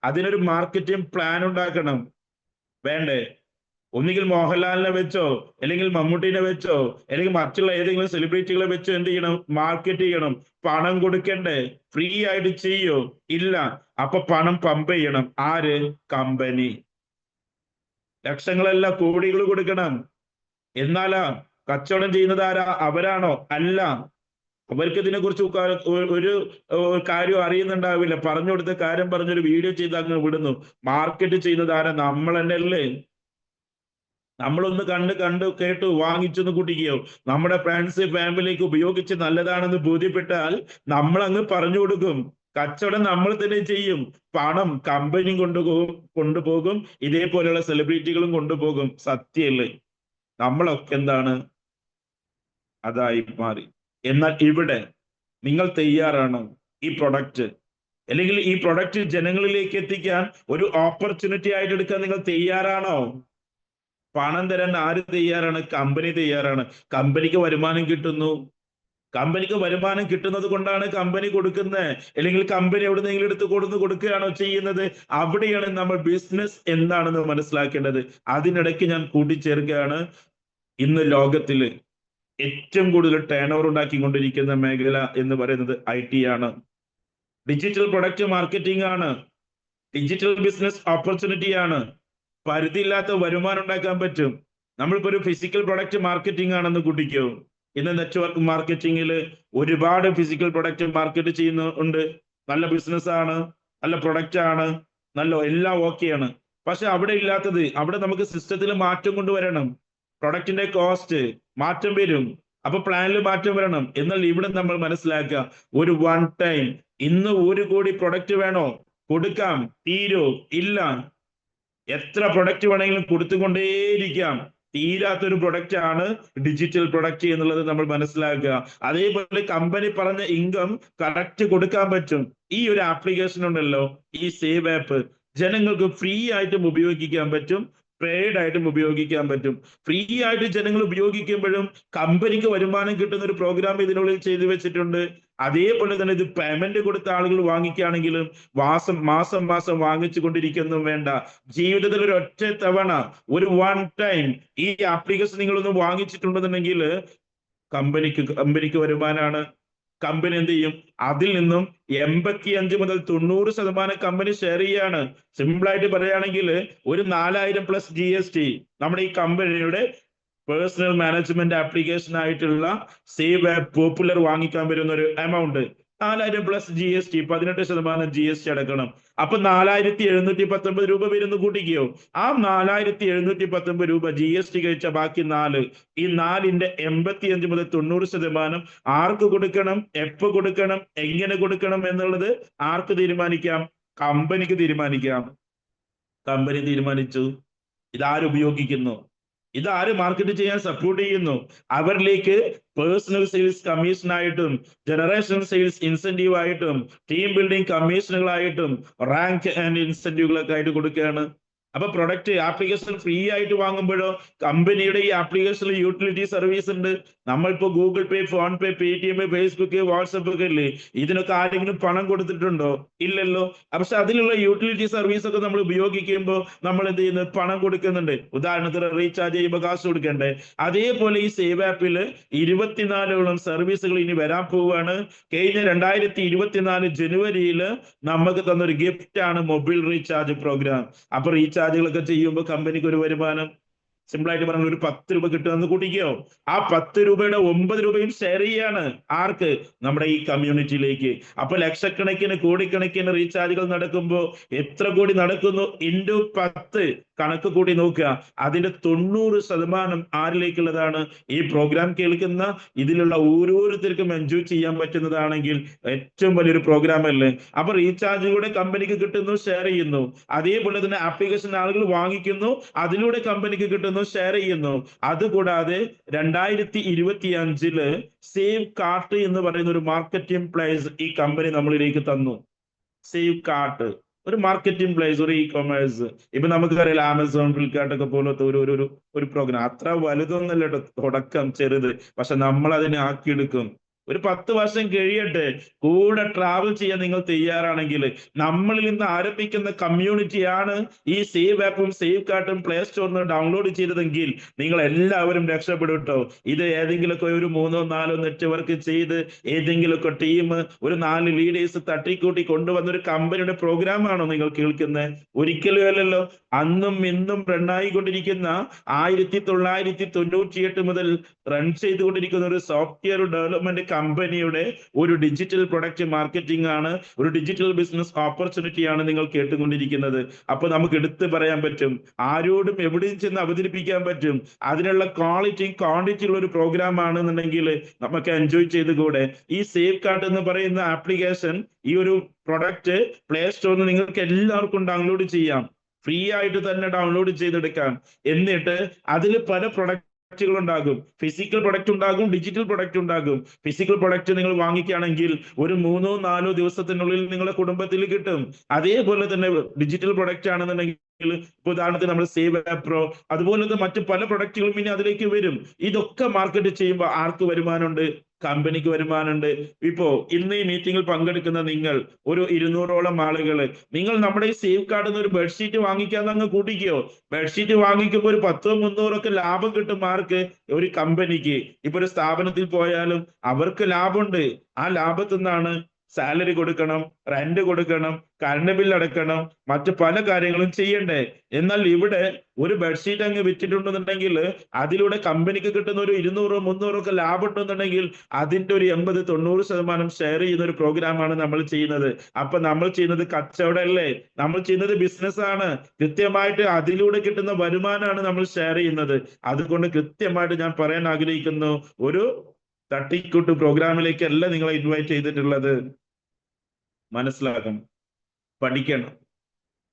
അതിനൊരു മാർക്കറ്റിംഗ് പ്ലാൻ ഉണ്ടാക്കണം. വേണ്ടേ? ഒന്നുകിൽ മോഹൻലാലിനെ വെച്ചോ, അല്ലെങ്കിൽ മമ്മൂട്ടിനെ വെച്ചോ, അല്ലെങ്കിൽ മറ്റുള്ള ഏതെങ്കിലും സെലിബ്രിറ്റികളെ വെച്ചോ എന്ത് ചെയ്യണം, മാർക്കറ്റ് ചെയ്യണം. പണം കൊടുക്കണ്ടേ? ഫ്രീ ആയിട്ട് ചെയ്യോ? ഇല്ല. അപ്പൊ പണം പമ്പ് ചെയ്യണം. ആര്? കമ്പനി. ലക്ഷങ്ങളല്ല, കോടികൾ കൊടുക്കണം. എന്നാലാ കച്ചവടം ചെയ്യുന്നത് ആരാ? അവരാണോ? അല്ല. അവർക്ക് ഇതിനെ കുറിച്ച് ഒരു കാര്യം അറിയുന്നുണ്ടാവില്ല. പറഞ്ഞു കൊടുത്ത കാര്യം പറഞ്ഞൊരു വീഡിയോ ചെയ്ത് അങ്ങ് വിടുന്നു. മാർക്കറ്റ് ചെയ്യുന്നത് ആരാ? നമ്മൾ തന്നെയല്ലേ. നമ്മളൊന്ന് കണ്ടു കേട്ടു വാങ്ങിച്ചൊന്ന് കുട്ടിക്കോ, നമ്മുടെ ഫ്രണ്ട്സ് ഫാമിലിക്ക് ഉപയോഗിച്ച് നല്ലതാണെന്ന് ബോധ്യപ്പെട്ടാൽ നമ്മൾ അങ്ങ് പറഞ്ഞു കൊടുക്കും. കച്ചവടം നമ്മൾ തന്നെ ചെയ്യും. പണം കമ്പനി കൊണ്ടുപോകും. ഇതേപോലെയുള്ള സെലിബ്രിറ്റികളും കൊണ്ടുപോകും. സത്യല്ലേ? നമ്മളൊക്കെ എന്താണ്, അതായി മാറി. എന്നാൽ ഇവിടെ നിങ്ങൾ തയ്യാറാണോ ഈ പ്രൊഡക്റ്റ്, അല്ലെങ്കിൽ ഈ പ്രൊഡക്റ്റ് ജനങ്ങളിലേക്ക് എത്തിക്കാൻ ഒരു ഓപ്പർച്യൂണിറ്റി ആയിട്ട് എടുക്കാൻ നിങ്ങൾ തയ്യാറാണോ? പണം തരാൻ ആര് തയ്യാറാണ്? കമ്പനി തയ്യാറാണ്. കമ്പനിക്ക് വരുമാനം കിട്ടുന്നു. കമ്പനിക്ക് വരുമാനം കിട്ടുന്നത് കൊണ്ടാണ് കമ്പനി കൊടുക്കുന്നത്, അല്ലെങ്കിൽ കമ്പനി എവിടുന്നെങ്കിലും എടുത്ത് കൊടുക്കുകയാണോ ചെയ്യുന്നത്? അവിടെയാണ് നമ്മൾ ബിസിനസ് എന്താണെന്ന് മനസ്സിലാക്കേണ്ടത്. അതിനിടയ്ക്ക് ഞാൻ കൂട്ടിച്ചേർക്കുകയാണ്, ഇന്ന് ലോകത്തില് ഏറ്റവും കൂടുതൽ ടേൺ ഓവർ ഉണ്ടാക്കിക്കൊണ്ടിരിക്കുന്ന മേഖല എന്ന് പറയുന്നത് IT ആണ്. ഡിജിറ്റൽ പ്രൊഡക്റ്റ് മാർക്കറ്റിംഗ് ആണ്. ഡിജിറ്റൽ ബിസിനസ് ഓപ്പർച്യൂണിറ്റി ആണ്. പരിധിയില്ലാത്ത വരുമാനം ഉണ്ടാക്കാൻ പറ്റും. നമ്മളിപ്പോ ഒരു ഫിസിക്കൽ പ്രൊഡക്റ്റ് മാർക്കറ്റിംഗ് ആണെന്ന് കൂട്ടിക്കോ. ഇന്ന് നെറ്റ്വർക്ക് മാർക്കറ്റിംഗിൽ ഒരുപാട് ഫിസിക്കൽ പ്രൊഡക്റ്റ് മാർക്കറ്റ് ചെയ്യുന്നുണ്ട്. നല്ല ബിസിനസ് ആണ്, നല്ല പ്രൊഡക്റ്റ് ആണ്, നല്ല എല്ലാം ഓക്കെയാണ്. പക്ഷെ അവിടെ ഇല്ലാത്തത്, അവിടെ നമുക്ക് സിസ്റ്റത്തിൽ മാറ്റം കൊണ്ടുവരണം. പ്രൊഡക്റ്റിന്റെ കോസ്റ്റ് മാറ്റം വരും. അപ്പൊ പ്ലാനിൽ മാറ്റം വരണം. എന്നാൽ ഇവിടെ നമ്മൾ മനസ്സിലാക്കുക, ഒരു വൺ ടൈം ഇന്ന് 1 കോടി പ്രൊഡക്റ്റ് വേണോ? കൊടുക്കാം. തീരോ? ഇല്ല. എത്ര പ്രൊഡക്റ്റ് വേണമെങ്കിലും കൊടുത്തുകൊണ്ടേയിരിക്കാം. തീരാത്തൊരു പ്രൊഡക്റ്റ് ആണ് ഡിജിറ്റൽ പ്രൊഡക്റ്റ് എന്നുള്ളത് നമ്മൾ മനസ്സിലാക്കുക. അതേപോലെ കമ്പനി പറഞ്ഞ ഇൻകം കറക്റ്റ് കൊടുക്കാൻ പറ്റും. ഈ ഒരു ആപ്ലിക്കേഷൻ ഉണ്ടല്ലോ, ഈ സേവ് ആപ്പ്, ജനങ്ങൾക്ക് ഫ്രീ ആയിട്ടും ഉപയോഗിക്കാൻ പറ്റും, പെയ്ഡ് ആയിട്ടും ഉപയോഗിക്കാൻ പറ്റും. ഫ്രീ ആയിട്ട് ജനങ്ങൾ ഉപയോഗിക്കുമ്പോഴും കമ്പനിക്ക് വരുമാനം കിട്ടുന്ന ഒരു പ്രോഗ്രാം ഇതിനുള്ളിൽ ചെയ്തു വെച്ചിട്ടുണ്ട്. അതേപോലെ തന്നെ ഇത് പേയ്മെന്റ് കൊടുത്ത ആളുകൾ വാങ്ങിക്കുകയാണെങ്കിലും മാസം വാങ്ങിച്ചു കൊണ്ടിരിക്കൊന്നും വേണ്ട. ജീവിതത്തിൽ ഒരു ഒറ്റ തവണ, ഒരു വൺ ടൈം ഈ ആപ്ലിക്കേഷൻ നിങ്ങളൊന്ന് വാങ്ങിച്ചിട്ടുണ്ടെന്നുണ്ടെങ്കിൽ കമ്പനിക്ക് വരുമാനമാണ്. കമ്പനി എന്ത് ചെയ്യും? അതിൽ നിന്നും 85 മുതൽ 90% കമ്പനി ഷെയർ ചെയ്യാണ്. സിമ്പിൾ ആയിട്ട് പറയുകയാണെങ്കിൽ ഒരു 4000+ GST നമ്മുടെ ഈ കമ്പനിയുടെ പേഴ്സണൽ മാനേജ്മെന്റ് ആപ്ലിക്കേഷൻ ആയിട്ടുള്ള സേവ് ആപ്പ് പോപ്പുലർ വാങ്ങിക്കാൻ വരുന്ന ഒരു എമൗണ്ട്. 4000 പ്ലസ് GST 18% GST അടക്കണം. അപ്പൊ 4719 രൂപ വരുന്നു കൂട്ടിക്കോ. ആ 4719 രൂപ GST കഴിച്ച ബാക്കി 4, ഈ 4ന്റെ 85 മുതൽ 90% ആർക്ക് കൊടുക്കണം, എപ്പോ കൊടുക്കണം, എങ്ങനെ കൊടുക്കണം എന്നുള്ളത് ആർക്ക് തീരുമാനിക്കാം? കമ്പനിക്ക് തീരുമാനിക്കാം. കമ്പനി തീരുമാനിച്ചു. ഇതാരുപയോഗിക്കുന്നു? ഇതാര് മാർക്കറ്റ് ചെയ്യാൻ സപ്പോർട്ട് ചെയ്യുന്നു? അവരിലേക്ക് പേഴ്സണൽ സെയിൽസ് കമ്മീഷനായിട്ടും ജനറേഷൻ സെയിൽസ് ഇൻസെന്റീവ് ആയിട്ടും ടീം ബിൽഡിംഗ് കമ്മീഷനുകളായിട്ടും റാങ്ക് ആൻഡ് ഇൻസെന്റീവുകളൊക്കെ ആയിട്ട് കൊടുക്കുകയാണ്. അപ്പൊ പ്രൊഡക്റ്റ് ആപ്ലിക്കേഷൻ ഫ്രീ ആയിട്ട് വാങ്ങുമ്പോഴോ കമ്പനിയുടെ ഈ ആപ്ലിക്കേഷനിൽ യൂട്ടിലിറ്റി സർവീസ് ഉണ്ട്. നമ്മളിപ്പോ Google Pay, PhonePe, Paytm, Facebook, WhatsApp ഒക്കെ ഇല്ലേ, ഇതിനൊക്കെ ആരെങ്കിലും പണം കൊടുത്തിട്ടുണ്ടോ? ഇല്ലല്ലോ. പക്ഷെ അതിലുള്ള യൂട്ടിലിറ്റി സർവീസ് ഒക്കെ നമ്മൾ ഉപയോഗിക്കുമ്പോൾ നമ്മൾ എന്ത് ചെയ്യുന്നു? പണം കൊടുക്കുന്നുണ്ട്. ഉദാഹരണത്തിന് റീചാർജ് ചെയ്യുമ്പോൾ കാശ് കൊടുക്കണ്ടേ? അതേപോലെ ഈ സേവ് ആപ്പില് 24ഓളം സർവീസുകൾ ഇനി വരാൻ പോവുകയാണ്. കഴിഞ്ഞ 2024 ജനുവരിയിൽ നമുക്ക് തന്നൊരു ഗിഫ്റ്റ് ആണ് മൊബൈൽ റീചാർജ് പ്രോഗ്രാം. അപ്പൊ റീചാർജുകളൊക്കെ ചെയ്യുമ്പോൾ കമ്പനിക്ക് ഒരു വരുമാനം, സിമ്പിൾ ആയിട്ട് പറഞ്ഞാൽ ഒരു 10 രൂപ കിട്ടുമെന്ന് കൂട്ടിക്കോ. ആ 10 രൂപയുടെ 9 രൂപയും ഷെയർ ചെയ്യാണ്. ആർക്ക്? നമ്മുടെ ഈ കമ്മ്യൂണിറ്റിയിലേക്ക്. അപ്പൊ ലക്ഷക്കണക്കിന് കോടിക്കണക്കിന് റീചാർജുകൾ നടക്കുമ്പോൾ എത്ര കോടി നടക്കുന്നു? ഇൻറ്റു 10 കണക്ക് കൂട്ടി നോക്കുക. അതിന്റെ 90% ആരിലേക്കുള്ളതാണ്? ഈ പ്രോഗ്രാം കേൾക്കുന്ന ഇതിലുള്ള ഓരോരുത്തർക്കും എൻജോയ് ചെയ്യാൻ പറ്റുന്നതാണെങ്കിൽ ഏറ്റവും വലിയൊരു പ്രോഗ്രാം അല്ലേ? അപ്പൊ റീചാർജിലൂടെ കമ്പനിക്ക് കിട്ടുന്നു, ഷെയർ ചെയ്യുന്നു. അതേപോലെ തന്നെ ആപ്ലിക്കേഷൻ ആളുകൾ വാങ്ങിക്കുന്നു, അതിലൂടെ കമ്പനിക്ക് കിട്ടുന്നു, ഷെയർ ചെയ്യുന്നു. അതുകൂടാതെ 2025 സേവ് കാർട്ട് എന്ന് പറയുന്ന ഒരു മാർക്കറ്റിംഗ് പ്ലേസ് ഈ കമ്പനി നമ്മളിലേക്ക് തന്നു. സേവ് കാർട്ട് ഒരു മാർക്കറ്റിംഗ് പ്ലേസ്, ഒരു ഇ കൊമേഴ്സ്. ഇപ്പൊ നമുക്കറിയാം ആമസോൺ, ഫ്ലിപ്കാർട്ട് ഒക്കെ പോലത്തെ ഒരു പ്രോഗ്രാം. അത്ര വലുതൊന്നല്ല കേട്ടോ, തുടക്കം ചെറുത്. പക്ഷെ നമ്മൾ അതിനെ ആക്കിയെടുക്കും. ഒരു 10 വർഷം കഴിയട്ടെ, കൂടെ ട്രാവൽ ചെയ്യാൻ നിങ്ങൾ തയ്യാറാണെങ്കിൽ നമ്മളിൽ നിന്ന് ആരംഭിക്കുന്ന കമ്മ്യൂണിറ്റിയാണ് ഈ സേവ് ആപ്പും സേവ് കാർട്ടും പ്ലേ സ്റ്റോറിൽ നിന്ന് ഡൗൺലോഡ് ചെയ്തതെങ്കിൽ നിങ്ങൾ എല്ലാവരും രക്ഷപ്പെടും കേട്ടോ. ഇത് ഏതെങ്കിലുമൊക്കെ ഒരു 3 4 നെറ്റ്വർക്ക് ചെയ്ത് ഏതെങ്കിലുമൊക്കെ ടീം ഒരു 4 ലീഡേഴ്സ് തട്ടിക്കൂട്ടി കൊണ്ടുവന്ന ഒരു കമ്പനിയുടെ പ്രോഗ്രാം ആണോ നിങ്ങൾ കേൾക്കുന്നത്? ഒരിക്കലും അല്ലല്ലോ. അന്നും ഇന്നും റണ്ണായിക്കൊണ്ടിരിക്കുന്ന 1998 മുതൽ റൺ ചെയ്തുകൊണ്ടിരിക്കുന്ന ഒരു സോഫ്റ്റ്വെയർ ഡെവലപ്മെന്റ് കമ്പനിയുടെ ഒരു ഡിജിറ്റൽ പ്രൊഡക്റ്റ് മാർക്കറ്റിംഗ് ആണ്, ഒരു ഡിജിറ്റൽ ബിസിനസ് ഓപ്പർച്യൂണിറ്റി ആണ് നിങ്ങൾ കേട്ടുകൊണ്ടിരിക്കുന്നത്. അപ്പൊ നമുക്ക് എടുത്തു പറയാൻ പറ്റും, ആരോടും എവിടെയും ചെന്ന് അവതരിപ്പിക്കാൻ പറ്റും. അതിനുള്ള ക്വാളിറ്റിയും ക്വാണ്ടിറ്റി ഉള്ള ഒരു പ്രോഗ്രാം ആണെന്നുണ്ടെങ്കിൽ നമുക്ക് എൻജോയ് ചെയ്തുകൂടെ? ഈ സേവ് കാർട്ട് എന്ന് പറയുന്ന ആപ്ലിക്കേഷൻ, ഈ ഒരു പ്രൊഡക്റ്റ് പ്ലേ സ്റ്റോറിൽ നിങ്ങൾക്ക് എല്ലാവർക്കും ഡൗൺലോഡ് ചെയ്യാം. ഫ്രീ ആയിട്ട് തന്നെ ഡൗൺലോഡ് ചെയ്തെടുക്കാം. എന്നിട്ട് അതിൽ പല പ്രൊഡക്റ്റുകൾ ഉണ്ടാകും. ഫിസിക്കൽ പ്രൊഡക്റ്റ് ഉണ്ടാകും, ഡിജിറ്റൽ പ്രൊഡക്റ്റ് ഉണ്ടാകും. ഫിസിക്കൽ പ്രൊഡക്റ്റ് നിങ്ങൾ വാങ്ങിക്കുകയാണെങ്കിൽ ഒരു 3 4 ദിവസത്തിനുള്ളിൽ നിങ്ങളുടെ കുടുംബത്തിൽ കിട്ടും. അതേപോലെ തന്നെ ഡിജിറ്റൽ പ്രൊഡക്റ്റ് ആണെന്നുണ്ടെങ്കിൽ ഇപ്പൊ ഉദാഹരണത്തിന് നമ്മൾ സേവ് ആപ്പ് പ്രോ, അതുപോലത്തെ മറ്റു പല പ്രൊഡക്റ്റുകളും ഇനി അതിലേക്ക് വരും. ഇതൊക്കെ മാർക്കറ്റ് ചെയ്യുമ്പോൾ ആർക്ക് വരുമാനമുണ്ട്? കമ്പനിക്ക് വരുമാനമുണ്ട്. ഇപ്പോ ഇന്ന് ഈ മീറ്റിംഗിൽ പങ്കെടുക്കുന്ന നിങ്ങൾ ഒരു 200ഓളം ആളുകള്, നിങ്ങൾ നമ്മുടെ ഈ സേവ് കാർഡിൽ നിന്ന് ഒരു ബെഡ്ഷീറ്റ് വാങ്ങിക്കാന്ന് അങ്ങ് കൂട്ടിക്കോ. ബെഡ്ഷീറ്റ് വാങ്ങിക്കുമ്പോൾ ഒരു 10 300 ഒക്കെ ലാഭം കിട്ടും. ആർക്ക്? ഒരു കമ്പനിക്ക്. ഇപ്പൊ ഒരു സ്ഥാപനത്തിൽ പോയാലും അവർക്ക് ലാഭമുണ്ട്. ആ ലാഭത്തിൽ നിന്നാണ് സാലറി കൊടുക്കണം, റെന്റ് കൊടുക്കണം, കറണ്ട് ബില്ല് അടക്കണം, മറ്റു പല കാര്യങ്ങളും ചെയ്യണ്ടേ. എന്നാൽ ഇവിടെ ഒരു ബെഡ്ഷീറ്റ് അങ്ങ് വിറ്റിട്ടുണ്ടെന്നുണ്ടെങ്കിൽ അതിലൂടെ കമ്പനിക്ക് കിട്ടുന്ന ഒരു 200 300 ഒക്കെ ലാഭം ഉണ്ടെന്നുണ്ടെങ്കിൽ അതിന്റെ ഒരു 80 90% ഷെയർ ചെയ്യുന്ന ഒരു പ്രോഗ്രാമാണ് നമ്മൾ ചെയ്യുന്നത്. അപ്പൊ നമ്മൾ ചെയ്യുന്നത് കച്ചവടമല്ലേ? നമ്മൾ ചെയ്യുന്നത് ബിസിനസ് ആണ്. കൃത്യമായിട്ട് അതിലൂടെ കിട്ടുന്ന വരുമാനമാണ് നമ്മൾ ഷെയർ ചെയ്യുന്നത്. അതുകൊണ്ട് കൃത്യമായിട്ട് ഞാൻ പറയാൻ ആഗ്രഹിക്കുന്നു, ഒരു തട്ടിക്കൂട്ട് പ്രോഗ്രാമിലേക്കല്ല നിങ്ങളെ ഇൻവൈറ്റ് ചെയ്തിട്ടുള്ളത്. മനസ്സിലാക്കണം, പഠിക്കണം.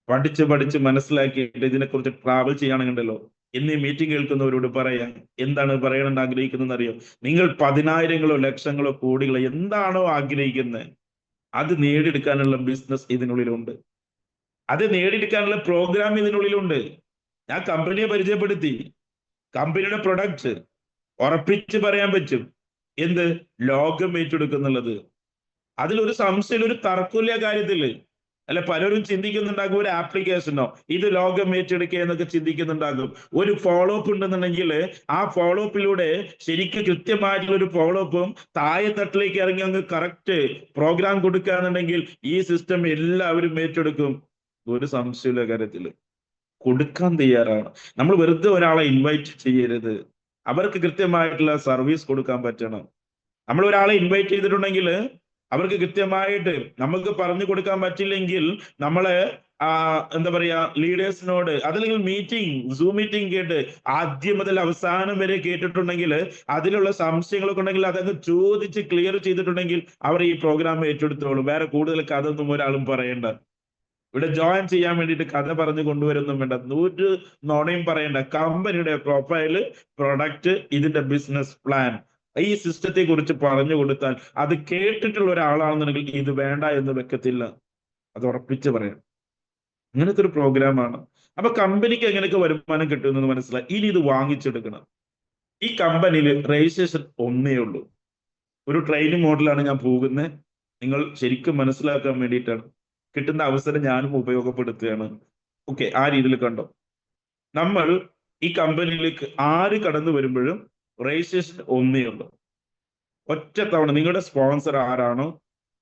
പഠിച്ച് മനസ്സിലാക്കിയിട്ട് ഇതിനെക്കുറിച്ച് ട്രാവൽ ചെയ്യുകയാണെന്നുണ്ടല്ലോ, ഇന്ന് ഈ മീറ്റിംഗ് കേൾക്കുന്നവരോട് പറയാം, എന്താണ് പറയണമെന്ന് ആഗ്രഹിക്കുന്നതെന്ന് അറിയോ? നിങ്ങൾ 10,000-ങ്ങളോ ലക്ഷങ്ങളോ കോടികളോ എന്താണോ ആഗ്രഹിക്കുന്നത് അത് നേടിയെടുക്കാനുള്ള ബിസിനസ് ഇതിനുള്ളിലുണ്ട്. അത് നേടിയെടുക്കാനുള്ള പ്രോഗ്രാം ഇതിനുള്ളിലുണ്ട്. ഞാൻ കമ്പനിയെ പരിചയപ്പെടുത്തി. കമ്പനിയുടെ പ്രൊഡക്റ്റ് ഉറപ്പിച്ച് പറയാൻ പറ്റും. എന്ത്? ലോകം ഏറ്റെടുക്കുന്നുള്ളത്. അതിലൊരു സംശയം, ഒരു തർക്കമില്ല കാര്യത്തില്. അല്ല, പലരും ചിന്തിക്കുന്നുണ്ടാകും ഒരു ആപ്ലിക്കേഷനോ ഇത് ലോകം ഏറ്റെടുക്കുക എന്നൊക്കെ ചിന്തിക്കുന്നുണ്ടാകും. ഒരു ഫോളോ അപ്പ് ഉണ്ടെന്നുണ്ടെങ്കിൽ ആ ഫോളോ അപ്പിലൂടെ ശരിക്കും കൃത്യമായിട്ടുള്ള ഒരു ഫോളോ അപ്പും താഴെത്തട്ടിലേക്ക് ഇറങ്ങി അങ്ങ് കറക്റ്റ് പ്രോഗ്രാം കൊടുക്കുകയാണെന്നുണ്ടെങ്കിൽ ഈ സിസ്റ്റം എല്ലാവരും ഏറ്റെടുക്കും. ഒരു സംശയമില്ല കാര്യത്തില്. കൊടുക്കാൻ തയ്യാറാണ്. നമ്മൾ വെറുതെ ഒരാളെ ഇൻവൈറ്റ് ചെയ്യരുത്. അവർക്ക് കൃത്യമായിട്ടുള്ള സർവീസ് കൊടുക്കാൻ പറ്റണം. നമ്മൾ ഒരാളെ ഇൻവൈറ്റ് ചെയ്തിട്ടുണ്ടെങ്കിൽ അവർക്ക് കൃത്യമായിട്ട് നമുക്ക് പറഞ്ഞു കൊടുക്കാൻ പറ്റില്ലെങ്കിൽ നമ്മളെ എന്താ പറയാ ലീഡേഴ്സിനോട് അതല്ലെങ്കിൽ സൂം മീറ്റിംഗ് കേട്ട് ആദ്യം മുതൽ അവസാനം വരെ കേട്ടിട്ടുണ്ടെങ്കിൽ അതിലുള്ള സംശയങ്ങളൊക്കെ ഉണ്ടെങ്കിൽ അതങ്ങ് ചോദിച്ച് ക്ലിയർ ചെയ്തിട്ടുണ്ടെങ്കിൽ അവർ ഈ പ്രോഗ്രാം ഏറ്റെടുത്തോളും. വേറെ കൂടുതൽ കഥ ഒന്നും ഒരാളും പറയണ്ട. ഇവിടെ ജോയിൻ ചെയ്യാൻ വേണ്ടിയിട്ട് കഥ പറഞ്ഞു കൊണ്ടുവരൊന്നും വേണ്ട, ഒരു നുണയും പറയണ്ട. കമ്പനിയുടെ പ്രൊഫൈല്, പ്രൊഡക്റ്റ്, ഇതിന്റെ ബിസിനസ് പ്ലാൻ, ഈ സിസ്റ്റത്തെ കുറിച്ച് പറഞ്ഞു കൊടുത്താൽ അത് കേട്ടിട്ടുള്ള ഒരാളാണെന്നുണ്ടെങ്കിൽ ഇത് വേണ്ട എന്ന് വെക്കത്തില്ല. അത് ഉറപ്പിച്ച് പറയാം. അങ്ങനത്തെ ഒരു പ്രോഗ്രാമാണ്. അപ്പൊ കമ്പനിക്ക് എങ്ങനെയൊക്കെ വരുമാനം കിട്ടുമെന്ന് മനസ്സിലായി. ഇനി ഇത് വാങ്ങിച്ചെടുക്കണം. ഈ കമ്പനിയിൽ രജിസ്ട്രേഷൻ ഒന്നേ ഉള്ളൂ. ഒരു ട്രെയിനിങ് മോഡലാണ് ഞാൻ പോകുന്നത്. നിങ്ങൾ ശരിക്കും മനസ്സിലാക്കാൻ വേണ്ടിയിട്ടാണ്. കിട്ടുന്ന അവസരം ഞാനും ഉപയോഗപ്പെടുത്തുകയാണ്. ഓക്കെ, ആ രീതിയിൽ കണ്ടോ. നമ്മൾ ഈ കമ്പനിയിലേക്ക് ആര് കടന്നു വരുമ്പോഴും രജിസ്ട്രേഷൻ ഒന്നേ ഉള്ളൂ. ഒറ്റ തവണ നിങ്ങളുടെ സ്പോൺസർ ആരാണോ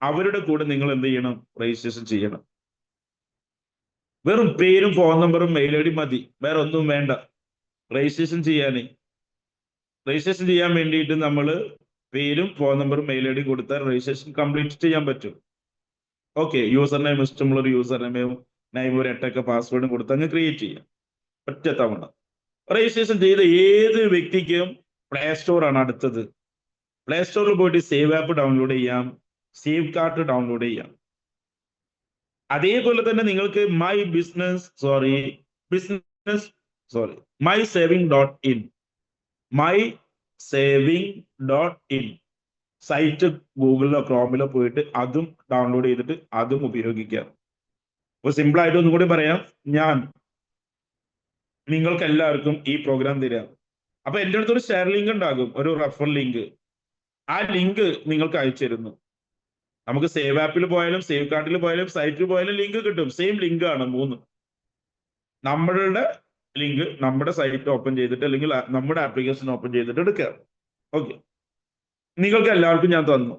അവരുടെ കൂടെ നിങ്ങൾ എന്ത് ചെയ്യണം? രജിസ്ട്രേഷൻ ചെയ്യണം. വെറും പേരും ഫോൺ നമ്പറും മെയിൽ ഐ ഡി മതി, വേറെ ഒന്നും വേണ്ട രജിസ്ട്രേഷൻ ചെയ്യാനേ. രജിസ്ട്രേഷൻ ചെയ്യാൻ വേണ്ടിയിട്ട് നമ്മൾ പേരും ഫോൺ നമ്പറും മെയിൽ ഐ ഡി കൊടുത്താൽ രജിസ്ട്രേഷൻ കംപ്ലീറ്റ് ചെയ്യാൻ പറ്റും. ഓക്കെ, യൂസർ നെയിം ഇഷ്ടമുള്ള ഒരു യൂസർ നെയിം ഒരു 8 പാസ്വേഡും കൊടുത്ത് അങ്ങ് ക്രിയേറ്റ് ചെയ്യാം ഒറ്റ തവണ. രജിസ്ട്രേഷൻ ചെയ്ത ഏത് വ്യക്തിക്കും പ്ലേ സ്റ്റോർ ആണ് അടുത്തത്. പ്ലേ സ്റ്റോറിൽ പോയിട്ട് സേവ് ആപ്പ് ഡൗൺലോഡ് ചെയ്യാം, സേവ് കാർട്ട് ഡൗൺലോഡ് ചെയ്യാം. അതേപോലെ തന്നെ നിങ്ങൾക്ക് MySaving.in സൈറ്റ് ഗൂഗിളിലോ ക്രോമിലോ പോയിട്ട് അതും ഡൗൺലോഡ് ചെയ്തിട്ട് അതും ഉപയോഗിക്കാം. അപ്പൊ സിമ്പിൾ ആയിട്ട് ഒന്നും കൂടി പറയാം, ഞാൻ നിങ്ങൾക്ക് എല്ലാവർക്കും ഈ പ്രോഗ്രാം തരാം. അപ്പൊ എൻ്റെ അടുത്തൊരു ഷെയർ ലിങ്ക് ഉണ്ടാകും, ഒരു റെഫർ ലിങ്ക്. ആ ലിങ്ക് നിങ്ങൾക്ക് അയച്ചു തരുന്നു. നമുക്ക് സേവ് ആപ്പിൽ പോയാലും സേവ് കാർട്ടിൽ പോയാലും സൈറ്റിൽ പോയാലും ലിങ്ക് കിട്ടും. സെയിം ലിങ്ക് ആണ് 3. നമ്മളുടെ ലിങ്ക് നമ്മുടെ സൈറ്റ് ഓപ്പൺ ചെയ്തിട്ട് അല്ലെങ്കിൽ നമ്മുടെ ആപ്ലിക്കേഷൻ ഓപ്പൺ ചെയ്തിട്ട് എടുക്കുക. ഓക്കെ, നിങ്ങൾക്ക് എല്ലാവർക്കും ഞാൻ തന്നു.